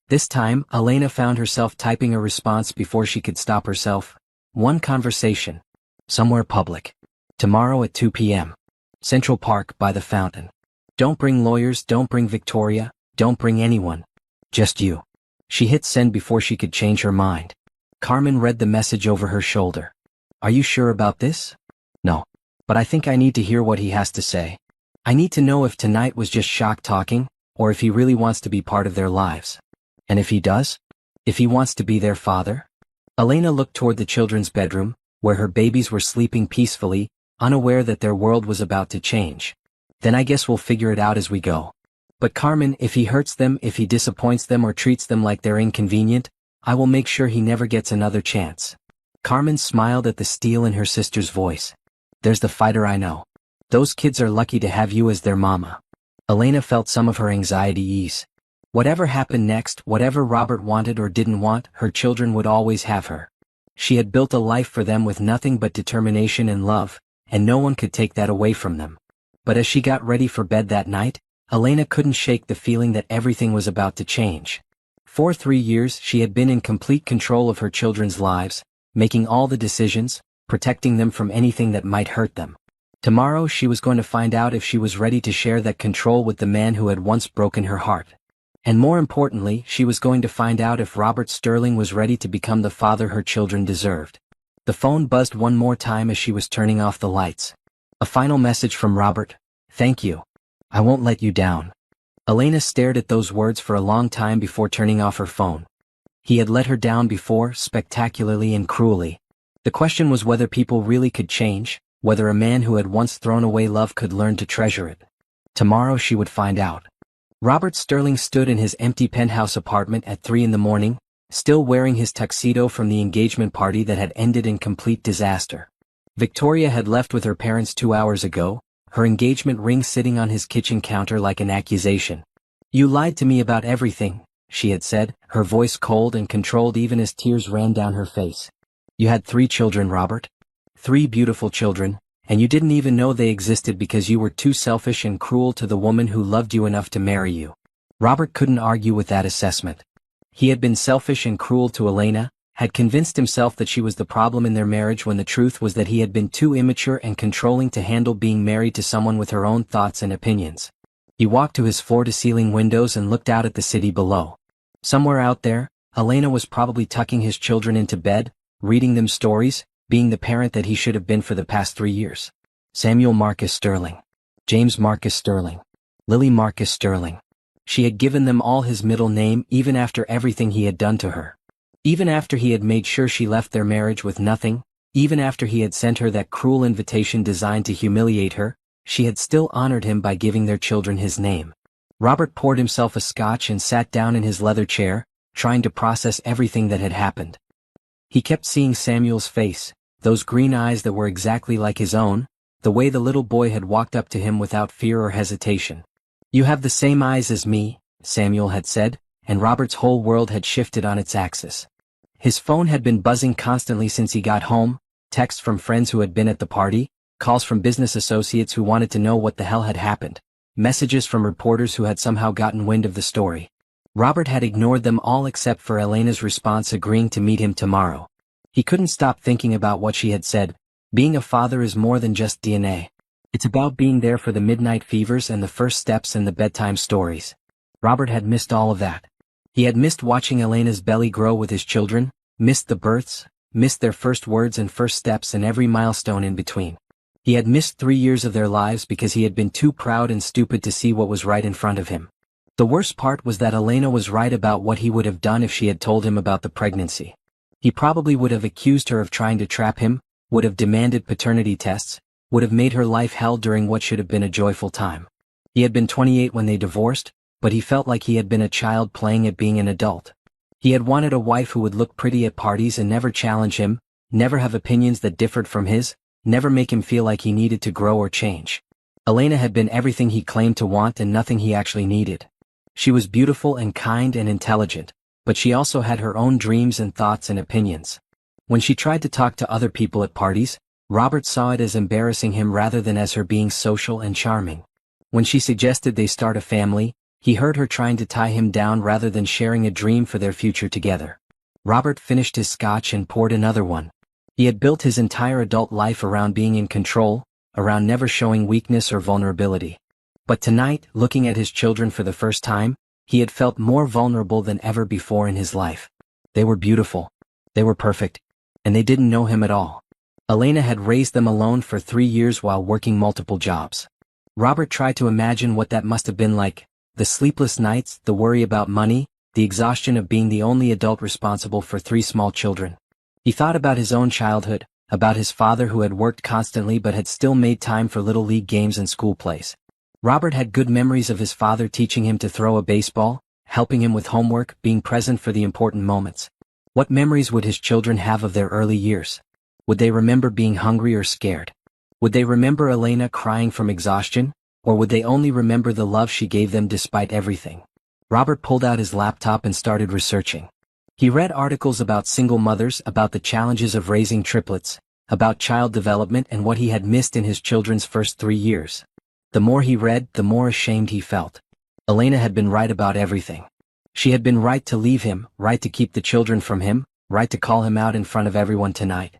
This time, Elena found herself typing a response before she could stop herself. One conversation. Somewhere public. Tomorrow at 2 p.m. Central Park by the fountain. Don't bring lawyers, don't bring Victoria, don't bring anyone. Just you. She hit send before she could change her mind. Carmen read the message over her shoulder. Are you sure about this? No. But I think I need to hear what he has to say. I need to know if tonight was just shock talking, or if he really wants to be part of their lives. And if he does? If he wants to be their father? Elena looked toward the children's bedroom, where her babies were sleeping peacefully, unaware that their world was about to change. Then I guess we'll figure it out as we go. But Carmen, if he hurts them, if he disappoints them or treats them like they're inconvenient, I will make sure he never gets another chance. Carmen smiled at the steel in her sister's voice. There's the fighter I know. Those kids are lucky to have you as their mama. Elena felt some of her anxiety ease. Whatever happened next, whatever Robert wanted or didn't want, her children would always have her. She had built a life for them with nothing but determination and love, and no one could take that away from them. But as she got ready for bed that night, Elena couldn't shake the feeling that everything was about to change. For 3 years she had been in complete control of her children's lives, making all the decisions, protecting them from anything that might hurt them. Tomorrow she was going to find out if she was ready to share that control with the man who had once broken her heart. And more importantly, she was going to find out if Robert Sterling was ready to become the father her children deserved. The phone buzzed one more time as she was turning off the lights. A final message from Robert. Thank you. I won't let you down. Elena stared at those words for a long time before turning off her phone. He had let her down before, spectacularly and cruelly. The question was whether people really could change, whether a man who had once thrown away love could learn to treasure it. Tomorrow she would find out. Robert Sterling stood in his empty penthouse apartment at 3 in the morning, still wearing his tuxedo from the engagement party that had ended in complete disaster. Victoria had left with her parents 2 hours ago, her engagement ring sitting on his kitchen counter like an accusation. You lied to me about everything, she had said, her voice cold and controlled even as tears ran down her face. You had 3 children, Robert. 3 beautiful children, and you didn't even know they existed because you were too selfish and cruel to the woman who loved you enough to marry you. Robert couldn't argue with that assessment. He had been selfish and cruel to Elena, had convinced himself that she was the problem in their marriage when the truth was that he had been too immature and controlling to handle being married to someone with her own thoughts and opinions. He walked to his floor-to-ceiling windows and looked out at the city below. Somewhere out there, Elena was probably tucking his children into bed, reading them stories, being the parent that he should have been for the past 3 years. Samuel Marcus Sterling. James Marcus Sterling. Lily Marcus Sterling. She had given them all his middle name even after everything he had done to her. Even after he had made sure she left their marriage with nothing, even after he had sent her that cruel invitation designed to humiliate her, she had still honored him by giving their children his name. Robert poured himself a scotch and sat down in his leather chair, trying to process everything that had happened. He kept seeing Samuel's face, those green eyes that were exactly like his own, the way the little boy had walked up to him without fear or hesitation. "You have the same eyes as me," Samuel had said, and Robert's whole world had shifted on its axis. His phone had been buzzing constantly since he got home, texts from friends who had been at the party, calls from business associates who wanted to know what the hell had happened, messages from reporters who had somehow gotten wind of the story. Robert had ignored them all except for Elena's response agreeing to meet him tomorrow. He couldn't stop thinking about what she had said. Being a father is more than just DNA. It's about being there for the midnight fevers and the first steps and the bedtime stories. Robert had missed all of that. He had missed watching Elena's belly grow with his children, missed the births, missed their first words and first steps and every milestone in between. He had missed 3 years of their lives because he had been too proud and stupid to see what was right in front of him. The worst part was that Elena was right about what he would have done if she had told him about the pregnancy. He probably would have accused her of trying to trap him, would have demanded paternity tests, would have made her life hell during what should have been a joyful time. He had been 28 when they divorced, but he felt like he had been a child playing at being an adult. He had wanted a wife who would look pretty at parties and never challenge him, never have opinions that differed from his, never make him feel like he needed to grow or change. Elena had been everything he claimed to want and nothing he actually needed. She was beautiful and kind and intelligent, but she also had her own dreams and thoughts and opinions. When she tried to talk to other people at parties, Robert saw it as embarrassing him rather than as her being social and charming. When she suggested they start a family, he heard her trying to tie him down rather than sharing a dream for their future together. Robert finished his scotch and poured another one. He had built his entire adult life around being in control, around never showing weakness or vulnerability. But tonight, looking at his children for the first time, he had felt more vulnerable than ever before in his life. They were beautiful. They were perfect. And they didn't know him at all. Elena had raised them alone for 3 years while working multiple jobs. Robert tried to imagine what that must have been like. The sleepless nights, the worry about money, the exhaustion of being the only adult responsible for 3 small children. He thought about his own childhood, about his father who had worked constantly but had still made time for little league games and school plays. Robert had good memories of his father teaching him to throw a baseball, helping him with homework, being present for the important moments. What memories would his children have of their early years? Would they remember being hungry or scared? Would they remember Elena crying from exhaustion? Or would they only remember the love she gave them despite everything? Robert pulled out his laptop and started researching. He read articles about single mothers, about the challenges of raising triplets, about child development and what he had missed in his children's first 3 years. The more he read, the more ashamed he felt. Elena had been right about everything. She had been right to leave him, right to keep the children from him, right to call him out in front of everyone tonight.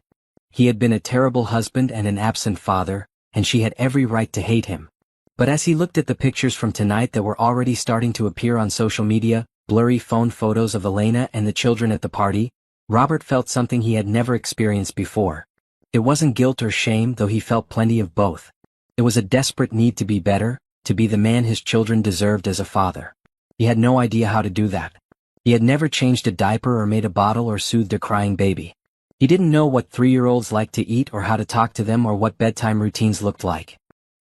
He had been a terrible husband and an absent father, and she had every right to hate him. But as he looked at the pictures from tonight that were already starting to appear on social media, blurry phone photos of Elena and the children at the party, Robert felt something he had never experienced before. It wasn't guilt or shame, though he felt plenty of both. It was a desperate need to be better, to be the man his children deserved as a father. He had no idea how to do that. He had never changed a diaper or made a bottle or soothed a crying baby. He didn't know what 3-year-olds liked to eat or how to talk to them or what bedtime routines looked like.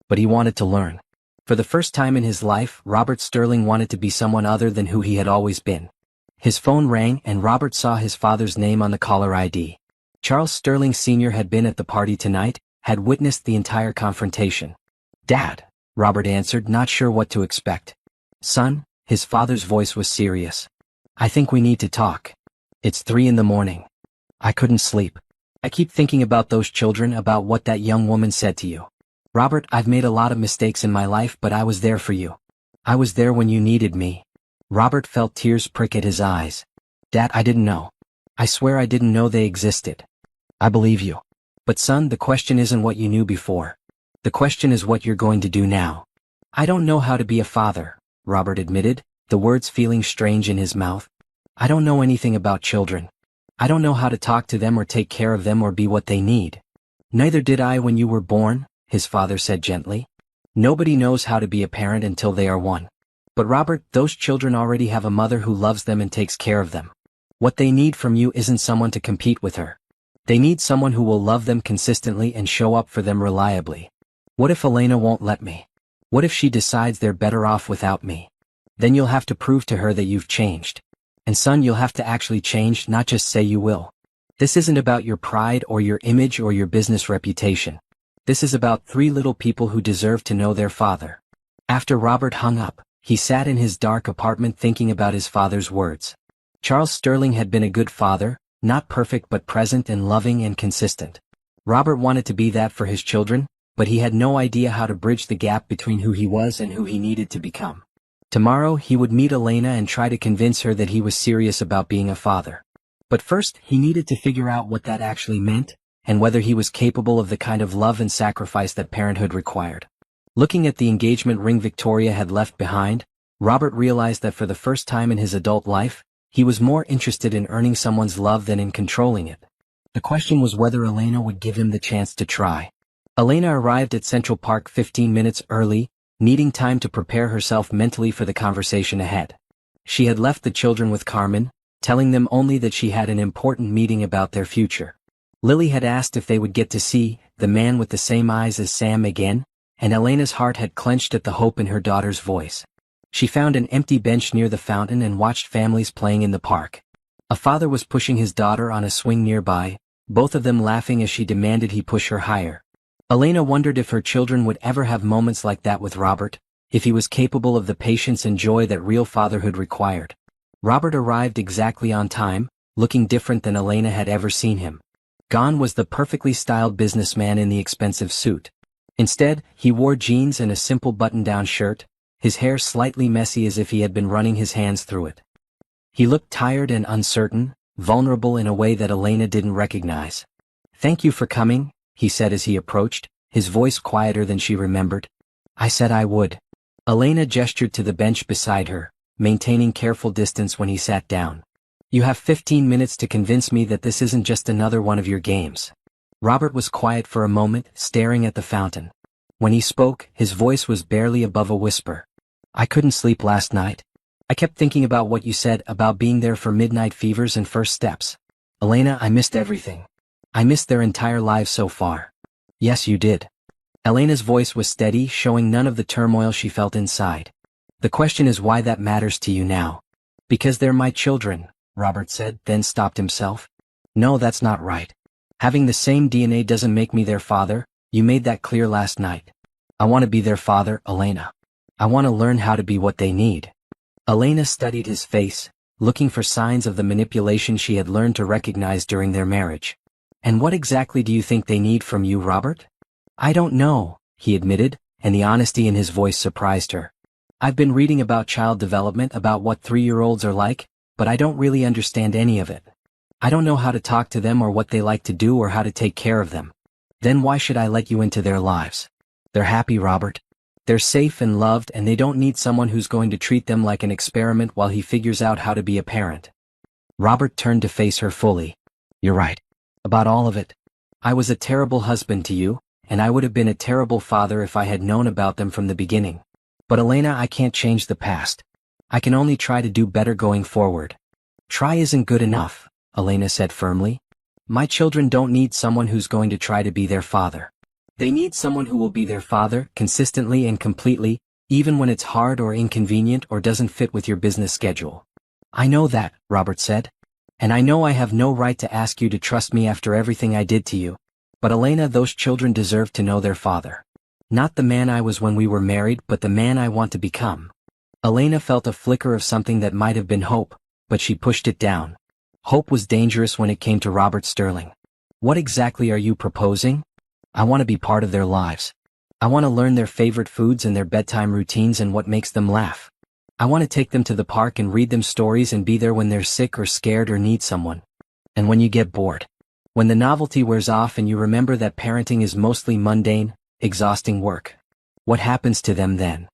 But he wanted to learn. For the first time in his life, Robert Sterling wanted to be someone other than who he had always been. His phone rang and Robert saw his father's name on the caller ID. Charles Sterling Sr. had been at the party tonight, had witnessed the entire confrontation. "Dad," Robert answered, not sure what to expect. "Son," his father's voice was serious. "I think we need to talk. It's 3 in the morning. I couldn't sleep. I keep thinking about those children, about what that young woman said to you. Robert, I've made a lot of mistakes in my life, but I was there for you. I was there when you needed me." Robert felt tears prick at his eyes. "Dad, I didn't know. I swear I didn't know they existed. I believe you. But son, the question isn't what you knew before. The question is what you're going to do now. I don't know how to be a father, Robert admitted, the words feeling strange in his mouth. I don't know anything about children. I don't know how to talk to them or take care of them or be what they need. Neither did I when you were born, his father said gently. Nobody knows how to be a parent until they are one. But Robert, those children already have a mother who loves them and takes care of them. What they need from you isn't someone to compete with her. They need someone who will love them consistently and show up for them reliably. What if Elena won't let me? What if she decides they're better off without me? Then you'll have to prove to her that you've changed. And son, you'll have to actually change, not just say you will. This isn't about your pride or your image or your business reputation. This is about 3 little people who deserve to know their father. After Robert hung up, he sat in his dark apartment thinking about his father's words. Charles Sterling had been a good father, not perfect but present and loving and consistent. Robert wanted to be that for his children, but he had no idea how to bridge the gap between who he was and who he needed to become. Tomorrow he would meet Elena and try to convince her that he was serious about being a father. But first, he needed to figure out what that actually meant, and whether he was capable of the kind of love and sacrifice that parenthood required. Looking at the engagement ring Victoria had left behind, Robert realized that for the first time in his adult life, he was more interested in earning someone's love than in controlling it. The question was whether Elena would give him the chance to try. Elena arrived at Central Park 15 minutes early, needing time to prepare herself mentally for the conversation ahead. She had left the children with Carmen, telling them only that she had an important meeting about their future. Lily had asked if they would get to see the man with the same eyes as Sam again, and Elena's heart had clenched at the hope in her daughter's voice. She found an empty bench near the fountain and watched families playing in the park. A father was pushing his daughter on a swing nearby, both of them laughing as she demanded he push her higher. Elena wondered if her children would ever have moments like that with Robert, if he was capable of the patience and joy that real fatherhood required. Robert arrived exactly on time, looking different than Elena had ever seen him. Gone was the perfectly styled businessman in the expensive suit. Instead, he wore jeans and a simple button-down shirt, his hair slightly messy as if he had been running his hands through it. He looked tired and uncertain, vulnerable in a way that Elena didn't recognize. "Thank you for coming," he said as he approached, his voice quieter than she remembered. "I said I would." Elena gestured to the bench beside her, maintaining careful distance when he sat down. "You have 15 minutes to convince me that this isn't just another one of your games." Robert was quiet for a moment, staring at the fountain. When he spoke, his voice was barely above a whisper. "I couldn't sleep last night. I kept thinking about what you said about being there for midnight fevers and first steps. Elena, I missed everything. I missed their entire lives so far." "Yes, you did." Elena's voice was steady, showing none of the turmoil she felt inside. "The question is why that matters to you now." "Because they're my children," Robert said, then stopped himself. "No, that's not right. Having the same DNA doesn't make me their father, you made that clear last night. I want to be their father, Elena. I want to learn how to be what they need." Elena studied his face, looking for signs of the manipulation she had learned to recognize during their marriage. "And what exactly do you think they need from you, Robert?" "I don't know," he admitted, and the honesty in his voice surprised her. "I've been reading about child development, about what 3-year-olds are like, but I don't really understand any of it. I don't know how to talk to them or what they like to do or how to take care of them. Then why should I let you into their lives? They're happy, Robert. They're safe and loved, and they don't need someone who's going to treat them like an experiment while he figures out how to be a parent." Robert turned to face her fully. "You're right. About all of it. I was a terrible husband to you, and I would have been a terrible father if I had known about them from the beginning. But Elena, I can't change the past. I can only try to do better going forward." "Try isn't good enough," Elena said firmly. "My children don't need someone who's going to try to be their father. They need someone who will be their father, consistently and completely, even when it's hard or inconvenient or doesn't fit with your business schedule." "I know that," Robert said. "And I know I have no right to ask you to trust me after everything I did to you. But Elena, those children deserve to know their father. Not the man I was when we were married, but the man I want to become." Elena felt a flicker of something that might have been hope, but she pushed it down. Hope was dangerous when it came to Robert Sterling. "What exactly are you proposing?" "I want to be part of their lives. I want to learn their favorite foods and their bedtime routines and what makes them laugh. I want to take them to the park and read them stories and be there when they're sick or scared or need someone. And when you get bored. When the novelty wears off and you remember that parenting is mostly mundane, exhausting work. What happens to them then?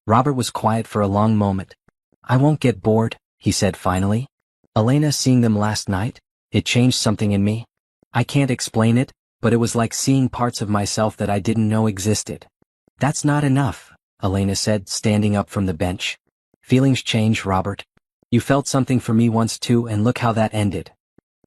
Robert was quiet for a long moment. I won't get bored, he said finally. Elena, seeing them last night, it changed something in me. I can't explain it, but it was like seeing parts of myself that I didn't know existed. That's not enough, Elena said, standing up from the bench. Feelings change, Robert. You felt something for me once too, and look how that ended.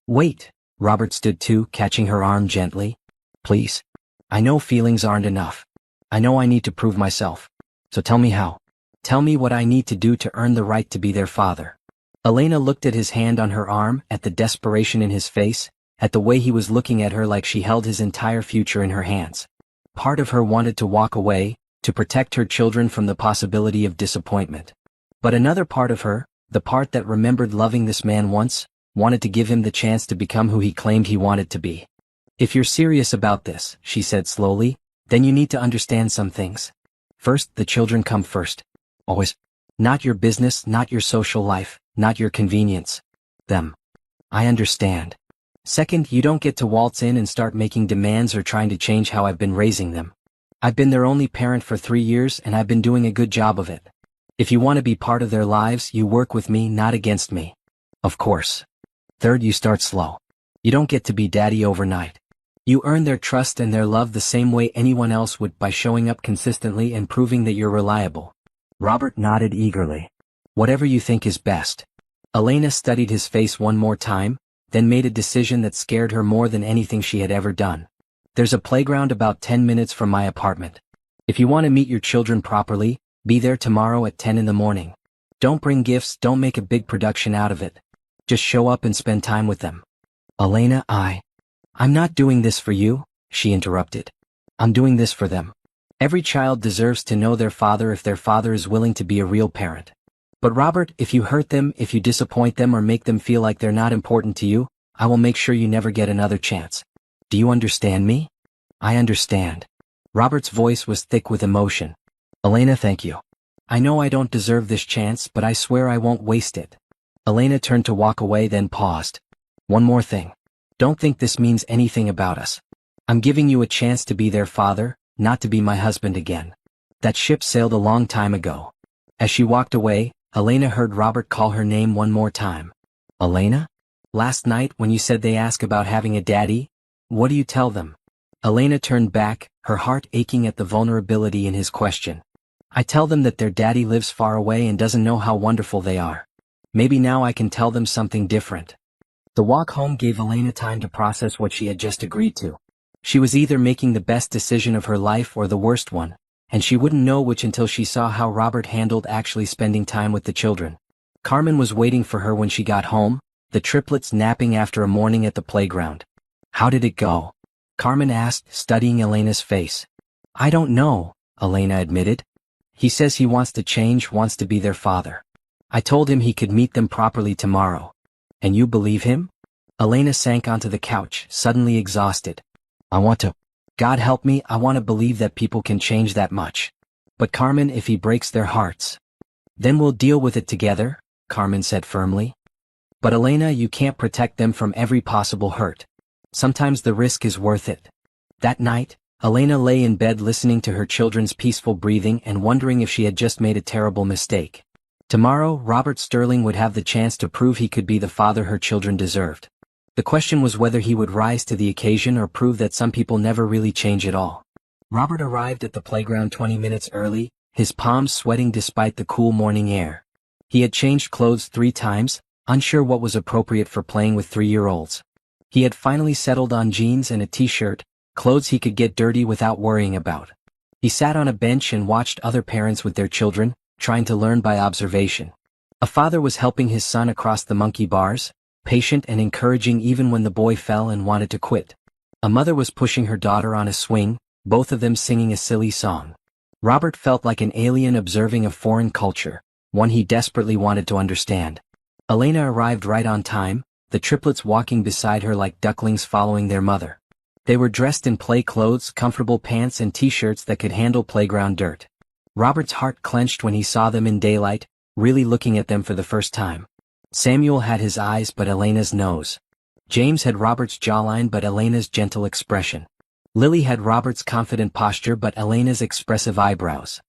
Wait, Robert stood too, catching her arm gently. Please. I know feelings aren't enough. I know I need to prove myself. So tell me how. Tell me what I need to do to earn the right to be their father. Elena looked at his hand on her arm, at the desperation in his face, at the way he was looking at her like she held his entire future in her hands. Part of her wanted to walk away, to protect her children from the possibility of disappointment. But another part of her, the part that remembered loving this man once, wanted to give him the chance to become who he claimed he wanted to be. If you're serious about this, she said slowly, then you need to understand some things. First, the children come first. Always. Not your business, not your social life, not your convenience. Them. I understand. Second, you don't get to waltz in and start making demands or trying to change how I've been raising them. I've been their only parent for 3 years and I've been doing a good job of it. If you want to be part of their lives, you work with me, not against me. Of course. Third, you start slow. You don't get to be daddy overnight. You earn their trust and their love the same way anyone else would, by showing up consistently and proving that you're reliable. Robert nodded eagerly. Whatever you think is best. Elena studied his face one more time, then made a decision that scared her more than anything she had ever done. There's a playground about 10 minutes from my apartment. If you want to meet your children properly, be there tomorrow at 10 in the morning. Don't bring gifts, don't make a big production out of it. Just show up and spend time with them. Elena, I'm not doing this for you, she interrupted. I'm doing this for them. Every child deserves to know their father if their father is willing to be a real parent. But Robert, if you hurt them, if you disappoint them or make them feel like they're not important to you, I will make sure you never get another chance. Do you understand me? I understand. Robert's voice was thick with emotion. Elena, thank you. I know I don't deserve this chance, but I swear I won't waste it. Elena turned to walk away, then paused. One more thing. Don't think this means anything about us. I'm giving you a chance to be their father, not to be my husband again. That ship sailed a long time ago. As she walked away, Elena heard Robert call her name one more time. Elena? Last night when you said they ask about having a daddy, what do you tell them? Elena turned back, her heart aching at the vulnerability in his question. I tell them that their daddy lives far away and doesn't know how wonderful they are. Maybe now I can tell them something different. The walk home gave Elena time to process what she had just agreed to. She was either making the best decision of her life or the worst one, and she wouldn't know which until she saw how Robert handled actually spending time with the children. Carmen was waiting for her when she got home, the triplets napping after a morning at the playground. How did it go? Carmen asked, studying Elena's face. I don't know, Elena admitted. He says he wants to change, wants to be their father. I told him he could meet them properly tomorrow. And you believe him? Elena sank onto the couch, suddenly exhausted. I want to. God help me, I want to believe that people can change that much. But Carmen, if he breaks their hearts, then we'll deal with it together, Carmen said firmly. But Elena, you can't protect them from every possible hurt. Sometimes the risk is worth it. That night, Elena lay in bed listening to her children's peaceful breathing and wondering if she had just made a terrible mistake. Tomorrow, Robert Sterling would have the chance to prove he could be the father her children deserved. The question was whether he would rise to the occasion or prove that some people never really change at all. Robert arrived at the playground 20 minutes early, his palms sweating despite the cool morning air. He had changed clothes 3 times, unsure what was appropriate for playing with 3-year-olds. He had finally settled on jeans and a t-shirt, clothes he could get dirty without worrying about. He sat on a bench and watched other parents with their children, trying to learn by observation. A father was helping his son across the monkey bars, patient and encouraging even when the boy fell and wanted to quit. A mother was pushing her daughter on a swing, both of them singing a silly song. Robert felt like an alien observing a foreign culture, one he desperately wanted to understand. Elena arrived right on time, the triplets walking beside her like ducklings following their mother. They were dressed in play clothes, comfortable pants and t-shirts that could handle playground dirt. Robert's heart clenched when he saw them in daylight, really looking at them for the first time. Samuel had his eyes but Elena's nose. James had Robert's jawline but Elena's gentle expression. Lily had Robert's confident posture but Elena's expressive eyebrows.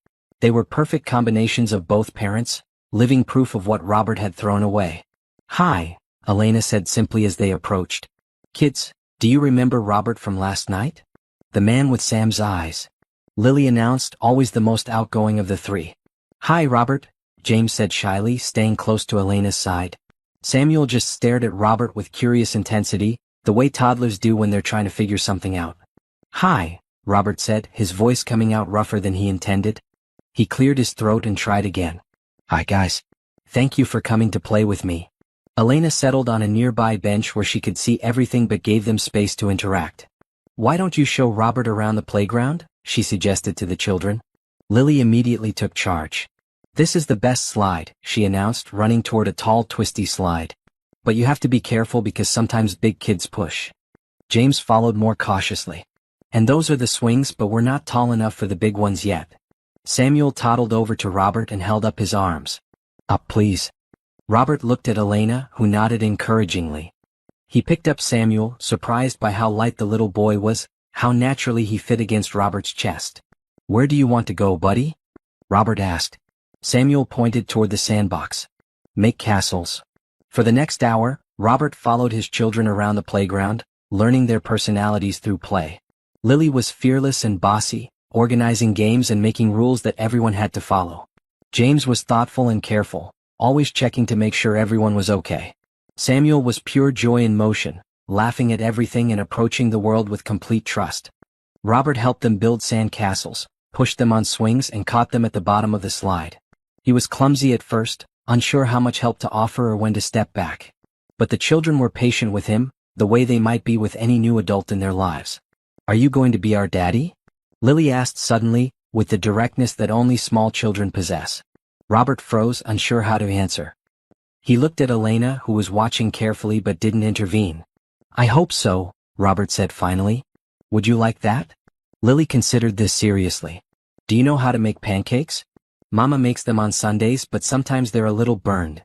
They were perfect combinations of both parents, living proof of what Robert had thrown away. "Hi," Elena said simply as they approached. "Kids, do you remember Robert from last night? The man with Sam's eyes," Lily announced, always the most outgoing of the three. "Hi, Robert," James said shyly, staying close to Elena's side. Samuel just stared at Robert with curious intensity, the way toddlers do when they're trying to figure something out. "Hi," Robert said, his voice coming out rougher than he intended. He cleared his throat and tried again. "Hi guys. Thank you for coming to play with me." Elena settled on a nearby bench where she could see everything but gave them space to interact. "Why don't you show Robert around the playground?" she suggested to the children. Lily immediately took charge. "This is the best slide," she announced, running toward a tall, twisty slide. "But you have to be careful because sometimes big kids push." James followed more cautiously. "And those are the swings, but we're not tall enough for the big ones yet." Samuel toddled over to Robert and held up his arms. "Up, please." Robert looked at Elena, who nodded encouragingly. He picked up Samuel, surprised by how light the little boy was, how naturally he fit against Robert's chest. "Where do you want to go, buddy?" Robert asked. Samuel pointed toward the sandbox. "Make castles." For the next hour, Robert followed his children around the playground, learning their personalities through play. Lily was fearless and bossy, organizing games and making rules that everyone had to follow. James was thoughtful and careful, always checking to make sure everyone was okay. Samuel was pure joy in motion, laughing at everything and approaching the world with complete trust. Robert helped them build sand castles, pushed them on swings and caught them at the bottom of the slide. He was clumsy at first, unsure how much help to offer or when to step back. But the children were patient with him, the way they might be with any new adult in their lives. "Are you going to be our daddy?" Lily asked suddenly, with the directness that only small children possess. Robert froze, unsure how to answer. He looked at Elena, who was watching carefully but didn't intervene. "I hope so," Robert said finally. "Would you like that?" Lily considered this seriously. "Do you know how to make pancakes? Mama makes them on Sundays, but sometimes they're a little burned."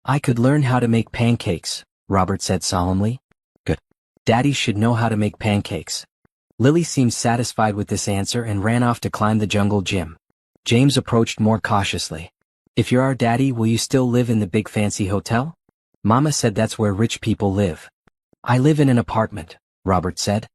"I could learn how to make pancakes," Robert said solemnly. "Good. Daddy should know how to make pancakes." Lily seemed satisfied with this answer and ran off to climb the jungle gym. James approached more cautiously. "If you're our daddy, will you still live in the big fancy hotel? Mama said that's where rich people live." "I live in an apartment," Robert said.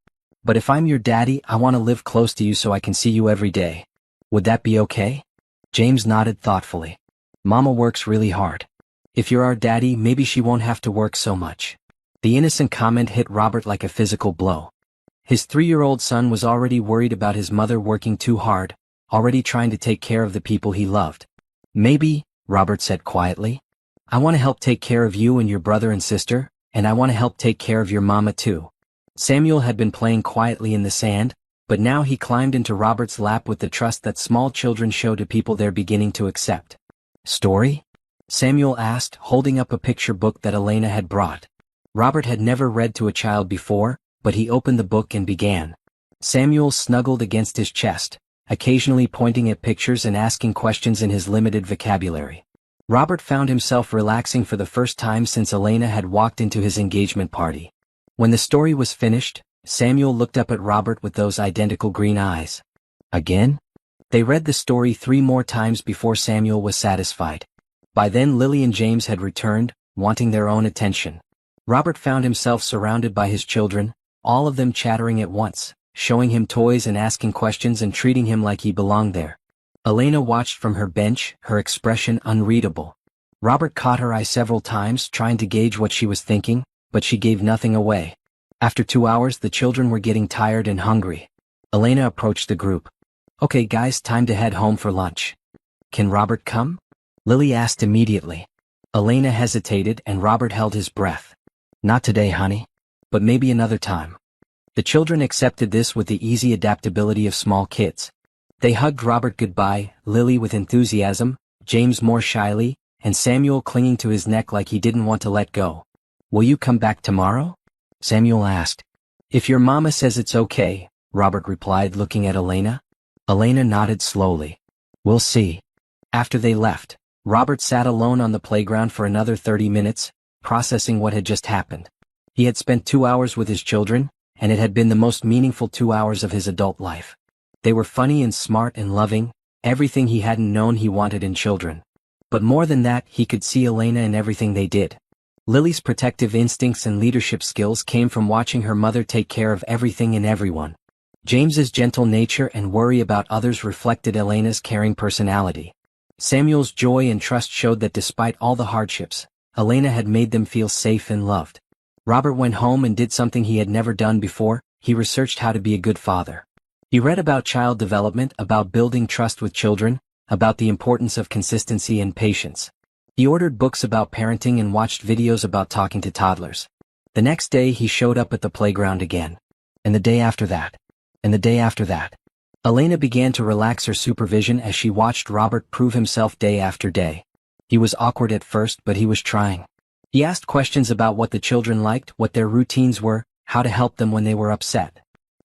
"But if I'm your daddy, I want to live close to you so I can see you every day. Would that be okay?" James nodded thoughtfully. "Mama works really hard. If you're our daddy, maybe she won't have to work so much." The innocent comment hit Robert like a physical blow. His 3-year-old son was already worried about his mother working too hard, already trying to take care of the people he loved. "Maybe," Robert said quietly. "I want to help take care of you and your brother and sister, and I want to help take care of your mama too." Samuel had been playing quietly in the sand, but now he climbed into Robert's lap with the trust that small children show to people they're beginning to accept. "Story?" Samuel asked, holding up a picture book that Elena had brought. Robert had never read to a child before, but he opened the book and began. Samuel snuggled against his chest, occasionally pointing at pictures and asking questions in his limited vocabulary. Robert found himself relaxing for the first time since Elena had walked into his engagement party. When the story was finished, Samuel looked up at Robert with those identical green eyes. "Again?" They read the story 3 more times before Samuel was satisfied. By then Lily and James had returned, wanting their own attention. Robert found himself surrounded by his children, all of them chattering at once, showing him toys and asking questions and treating him like he belonged there. Elena watched from her bench, her expression unreadable. Robert caught her eye several times, trying to gauge what she was thinking, but she gave nothing away. After 2 hours, the children were getting tired and hungry. Elena approached the group. "Okay guys, time to head home for lunch." "Can Robert come?" Lily asked immediately. Elena hesitated and Robert held his breath. "Not today, honey. But maybe another time." The children accepted this with the easy adaptability of small kids. They hugged Robert goodbye, Lily with enthusiasm, James more shyly, and Samuel clinging to his neck like he didn't want to let go. "Will you come back tomorrow?" Samuel asked. "If your mama says it's okay," Robert replied, looking at Elena. Elena nodded slowly. "We'll see." After they left, Robert sat alone on the playground for another 30 minutes, processing what had just happened. He had spent 2 hours with his children, and it had been the most meaningful 2 hours of his adult life. They were funny and smart and loving, everything he hadn't known he wanted in children. But more than that, he could see Elena in everything they did. Lily's protective instincts and leadership skills came from watching her mother take care of everything and everyone. James's gentle nature and worry about others reflected Elena's caring personality. Samuel's joy and trust showed that despite all the hardships, Elena had made them feel safe and loved. Robert went home and did something he had never done before. He researched how to be a good father. He read about child development, about building trust with children, about the importance of consistency and patience. He ordered books about parenting and watched videos about talking to toddlers. The next day he showed up at the playground again. And the day after that. And the day after that. Elena began to relax her supervision as she watched Robert prove himself day after day. He was awkward at first, but he was trying. He asked questions about what the children liked, what their routines were, how to help them when they were upset.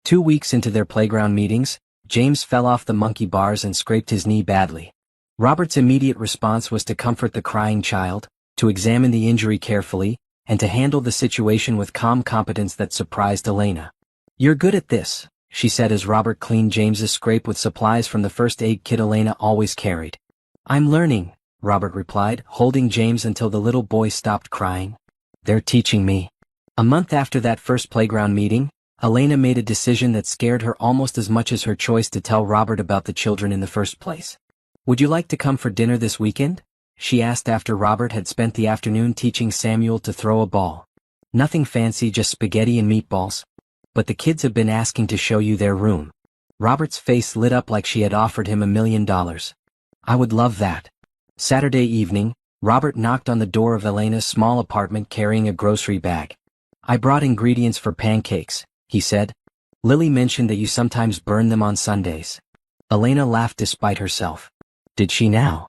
2 weeks into their playground meetings, James fell off the monkey bars and scraped his knee badly. Robert's immediate response was to comfort the crying child, to examine the injury carefully, and to handle the situation with calm competence that surprised Elena. "You're good at this," she said as Robert cleaned James's scrape with supplies from the first aid kit Elena always carried. "I'm learning," Robert replied, holding James until the little boy stopped crying. "They're teaching me." A month after that first playground meeting, Elena made a decision that scared her almost as much as her choice to tell Robert about the children in the first place. "Would you like to come for dinner this weekend?" she asked after Robert had spent the afternoon teaching Samuel to throw a ball. "Nothing fancy, just spaghetti and meatballs. But the kids have been asking to show you their room." Robert's face lit up like she had offered him $1 million. "I would love that." Saturday evening, Robert knocked on the door of Elena's small apartment carrying a grocery bag. "I brought ingredients for pancakes," he said. "Lily mentioned that you sometimes burn them on Sundays." Elena laughed despite herself. Did she now?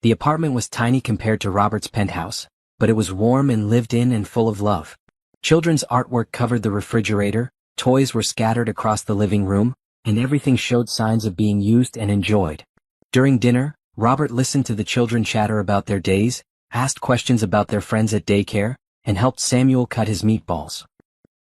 The apartment was tiny compared to Robert's penthouse, but it was warm and lived in and full of love. Children's artwork covered the refrigerator, toys were scattered across the living room, and everything showed signs of being used and enjoyed. During dinner, Robert listened to the children chatter about their days, asked questions about their friends at daycare, and helped Samuel cut his meatballs.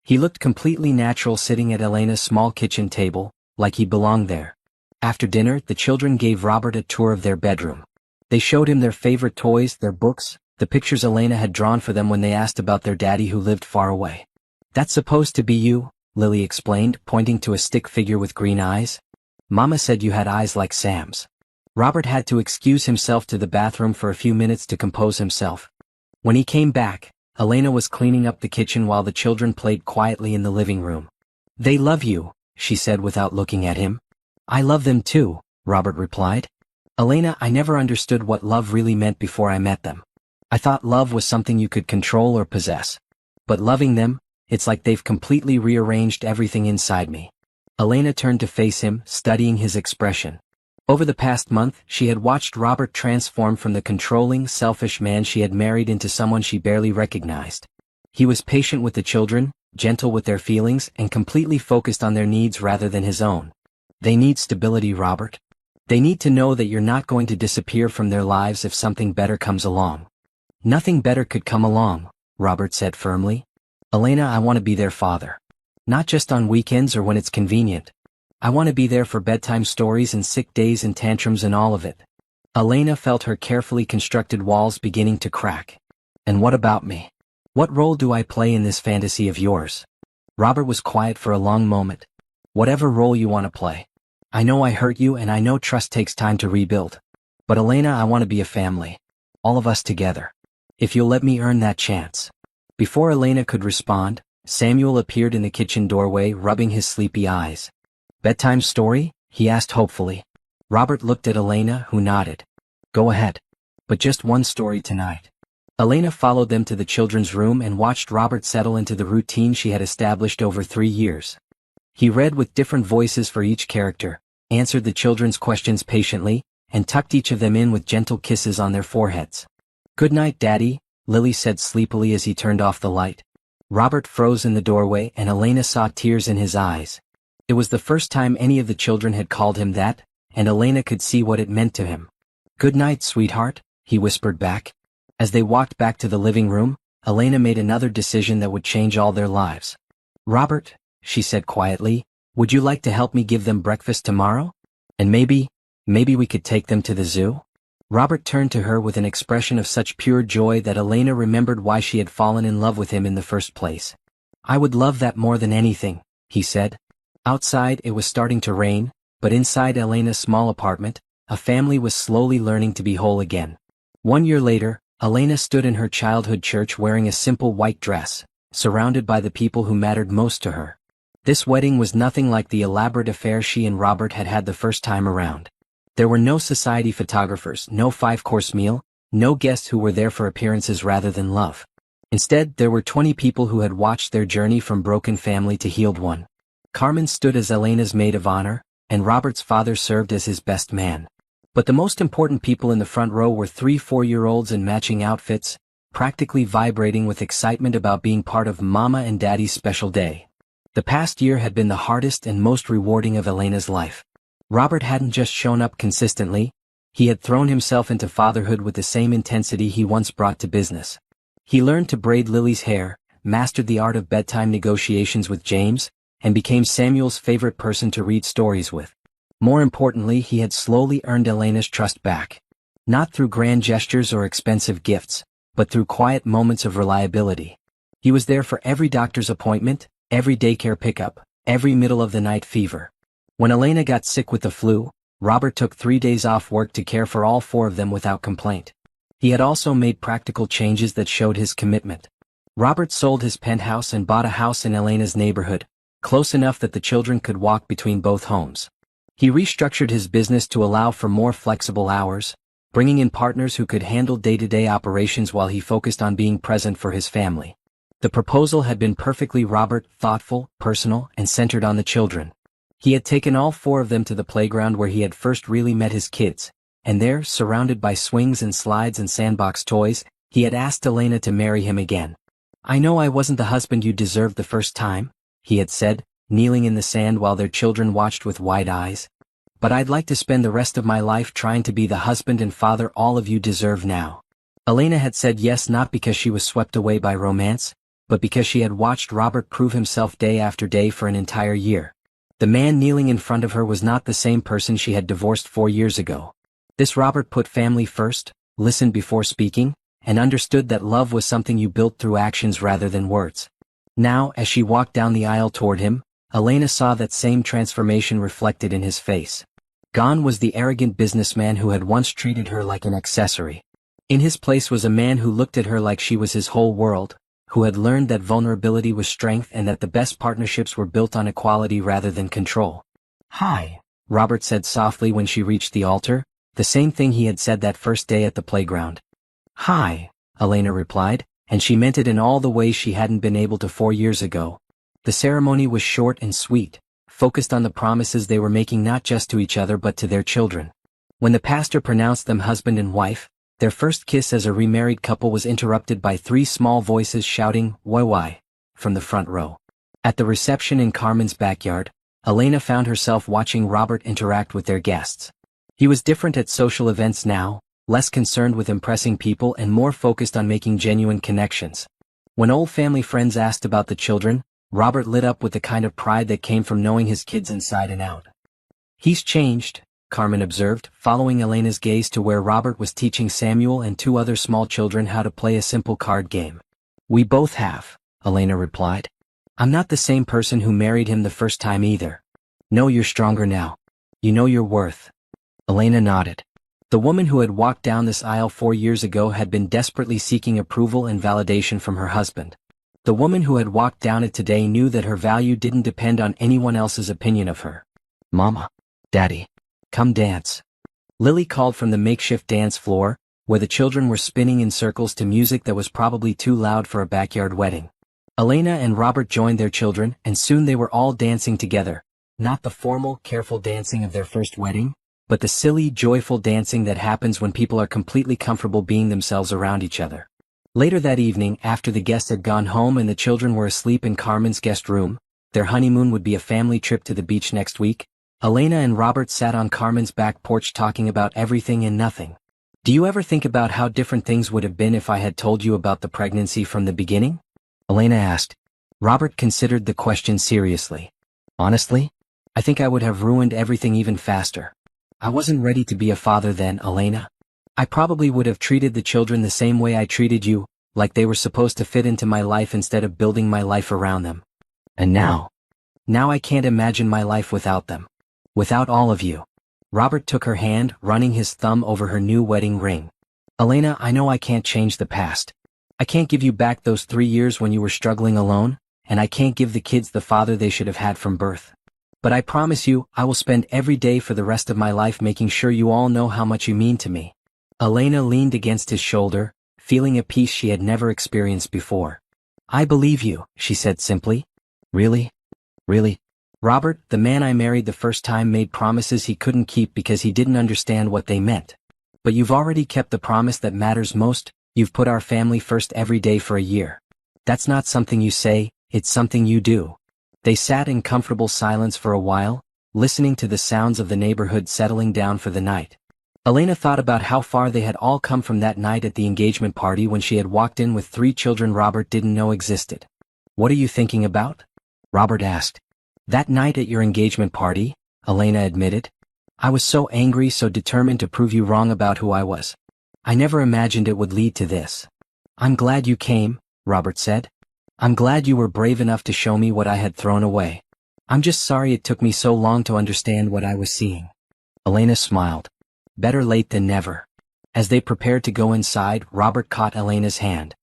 He looked completely natural sitting at Elena's small kitchen table, like he belonged there. After dinner, the children gave Robert a tour of their bedroom. They showed him their favorite toys, their books, the pictures Elena had drawn for them when they asked about their daddy who lived far away. "That's supposed to be you," Lily explained, pointing to a stick figure with green eyes. "Mama said you had eyes like Sam's." Robert had to excuse himself to the bathroom for a few minutes to compose himself. When he came back, Elena was cleaning up the kitchen while the children played quietly in the living room. "They love you," she said without looking at him. "I love them too," Robert replied. "Elena, I never understood what love really meant before I met them. I thought love was something you could control or possess. But loving them, it's like they've completely rearranged everything inside me." Elena turned to face him, studying his expression. Over the past month, she had watched Robert transform from the controlling, selfish man she had married into someone she barely recognized. He was patient with the children, gentle with their feelings, and completely focused on their needs rather than his own. "They need stability, Robert. They need to know that you're not going to disappear from their lives if something better comes along." "Nothing better could come along," Robert said firmly. "Elena, I want to be their father. Not just on weekends or when it's convenient. I want to be there for bedtime stories and sick days and tantrums and all of it." Elena felt her carefully constructed walls beginning to crack. "And what about me? What role do I play in this fantasy of yours?" Robert was quiet for a long moment. "Whatever role you want to play. I know I hurt you and I know trust takes time to rebuild. But Elena, I want to be a family. All of us together. If you'll let me earn that chance." Before Elena could respond, Samuel appeared in the kitchen doorway, rubbing his sleepy eyes. "Bedtime story?" he asked hopefully. Robert looked at Elena, who nodded. "Go ahead. But just one story tonight." Elena followed them to the children's room and watched Robert settle into the routine she had established over 3 years. He read with different voices for each character, answered the children's questions patiently, and tucked each of them in with gentle kisses on their foreheads. "Good night, Daddy," Lily said sleepily as he turned off the light. Robert froze in the doorway and Elena saw tears in his eyes. It was the first time any of the children had called him that, and Elena could see what it meant to him. "Good night, sweetheart," he whispered back. As they walked back to the living room, Elena made another decision that would change all their lives. "Robert," she said quietly, "would you like to help me give them breakfast tomorrow? And maybe we could take them to the zoo?" Robert turned to her with an expression of such pure joy that Elena remembered why she had fallen in love with him in the first place. "I would love that more than anything," he said. Outside it was starting to rain, but inside Elena's small apartment, a family was slowly learning to be whole again. 1 year later, Elena stood in her childhood church wearing a simple white dress, surrounded by the people who mattered most to her. This wedding was nothing like the elaborate affair she and Robert had had the first time around. There were no society photographers, no 5-course meal, no guests who were there for appearances rather than love. Instead, there were 20 people who had watched their journey from broken family to healed one. Carmen stood as Elena's maid of honor, and Robert's father served as his best man. But the most important people in the front row were 3 4-year-olds in matching outfits, practically vibrating with excitement about being part of Mama and Daddy's special day. The past year had been the hardest and most rewarding of Elena's life. Robert hadn't just shown up consistently, he had thrown himself into fatherhood with the same intensity he once brought to business. He learned to braid Lily's hair, mastered the art of bedtime negotiations with James, and became Samuel's favorite person to read stories with. More importantly, he had slowly earned Elena's trust back. Not through grand gestures or expensive gifts, but through quiet moments of reliability. He was there for every doctor's appointment, every daycare pickup, every middle-of-the-night fever. When Elena got sick with the flu, Robert took 3 days off work to care for all 4 of them without complaint. He had also made practical changes that showed his commitment. Robert sold his penthouse and bought a house in Elena's neighborhood, close enough that the children could walk between both homes. He restructured his business to allow for more flexible hours, bringing in partners who could handle day-to-day operations while he focused on being present for his family. The proposal had been perfectly Robert, thoughtful, personal, and centered on the children. He had taken all 4 of them to the playground where he had first really met his kids, and there, surrounded by swings and slides and sandbox toys, he had asked Elena to marry him again. "I know I wasn't the husband you deserved the first time," he had said, kneeling in the sand while their children watched with wide eyes. "But I'd like to spend the rest of my life trying to be the husband and father all of you deserve now." Elena had said yes not because she was swept away by romance, but because she had watched Robert prove himself day after day for an entire year. The man kneeling in front of her was not the same person she had divorced 4 years ago. This Robert put family first, listened before speaking, and understood that love was something you built through actions rather than words. Now, as she walked down the aisle toward him, Elena saw that same transformation reflected in his face. Gone was the arrogant businessman who had once treated her like an accessory. In his place was a man who looked at her like she was his whole world, who had learned that vulnerability was strength and that the best partnerships were built on equality rather than control. "Hi," Robert said softly when she reached the altar, the same thing he had said that first day at the playground. "Hi," Elena replied, and she meant it in all the ways she hadn't been able to 4 years ago. The ceremony was short and sweet, focused on the promises they were making not just to each other but to their children. When the pastor pronounced them husband and wife, their first kiss as a remarried couple was interrupted by 3 small voices shouting, "Why," from the front row. At the reception in Carmen's backyard, Elena found herself watching Robert interact with their guests. He was different at social events now, less concerned with impressing people and more focused on making genuine connections. When old family friends asked about the children, Robert lit up with the kind of pride that came from knowing his kids inside and out. "He's changed," Carmen observed, following Elena's gaze to where Robert was teaching Samuel and 2 other small children how to play a simple card game. "We both have," Elena replied. "I'm not the same person who married him the first time either. No, you're stronger now. You know your worth." Elena nodded. The woman who had walked down this aisle 4 years ago had been desperately seeking approval and validation from her husband. The woman who had walked down it today knew that her value didn't depend on anyone else's opinion of her. "Mama, Daddy, come dance." Lily called from the makeshift dance floor, where the children were spinning in circles to music that was probably too loud for a backyard wedding. Elena and Robert joined their children, and soon they were all dancing together. Not the formal, careful dancing of their first wedding, but the silly, joyful dancing that happens when people are completely comfortable being themselves around each other. Later that evening, after the guests had gone home and the children were asleep in Carmen's guest room, their honeymoon would be a family trip to the beach next week, Elena and Robert sat on Carmen's back porch talking about everything and nothing. Do you ever think about how different things would have been if I had told you about the pregnancy from the beginning? Elena asked. Robert considered the question seriously. Honestly, I think I would have ruined everything even faster. I wasn't ready to be a father then, Elena. I probably would have treated the children the same way I treated you, like they were supposed to fit into my life instead of building my life around them. And now I can't imagine my life without them. Without all of you. Robert took her hand, running his thumb over her new wedding ring. Elena, I know I can't change the past. I can't give you back those 3 years when you were struggling alone, and I can't give the kids the father they should have had from birth. But I promise you, I will spend every day for the rest of my life making sure you all know how much you mean to me. Elena leaned against his shoulder, feeling a peace she had never experienced before. I believe you, she said simply. Really? Really? Robert, the man I married the first time, made promises he couldn't keep because he didn't understand what they meant. But you've already kept the promise that matters most. You've put our family first every day for a year. That's not something you say, it's something you do. They sat in comfortable silence for a while, listening to the sounds of the neighborhood settling down for the night. Elena thought about how far they had all come from that night at the engagement party when she had walked in with 3 children Robert didn't know existed. What are you thinking about? Robert asked. That night at your engagement party, Elena admitted. I was so angry, so determined to prove you wrong about who I was. I never imagined it would lead to this. I'm glad you came, Robert said. I'm glad you were brave enough to show me what I had thrown away. I'm just sorry it took me so long to understand what I was seeing. Elena smiled. Better late than never. As they prepared to go inside, Robert caught Elena's hand.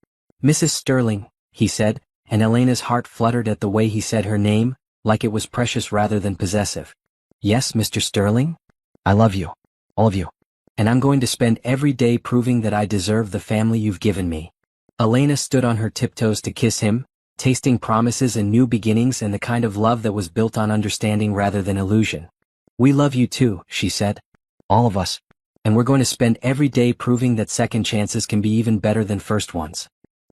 Mrs. Sterling, he said, and Elena's heart fluttered at the way he said her name, like it was precious rather than possessive. Yes, Mr. Sterling? I love you. All of you. And I'm going to spend every day proving that I deserve the family you've given me. Elena stood on her tiptoes to kiss him, tasting promises and new beginnings and the kind of love that was built on understanding rather than illusion. We love you too, she said. All of us. And we're going to spend every day proving that second chances can be even better than first ones.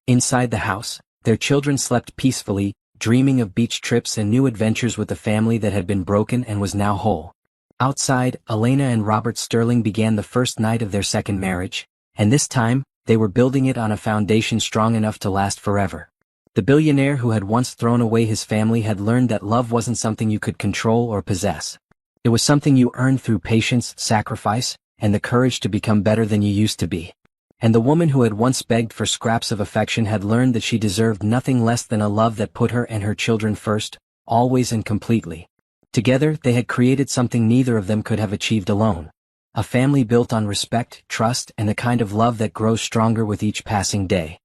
Inside the house, their children slept peacefully, dreaming of beach trips and new adventures with a family that had been broken and was now whole. Outside, Elena and Robert Sterling began the first night of their second marriage, and this time, they were building it on a foundation strong enough to last forever. The billionaire who had once thrown away his family had learned that love wasn't something you could control or possess. It was something you earned through patience, sacrifice, and the courage to become better than you used to be. And the woman who had once begged for scraps of affection had learned that she deserved nothing less than a love that put her and her children first, always and completely. Together, they had created something neither of them could have achieved alone. A family built on respect, trust, and the kind of love that grows stronger with each passing day.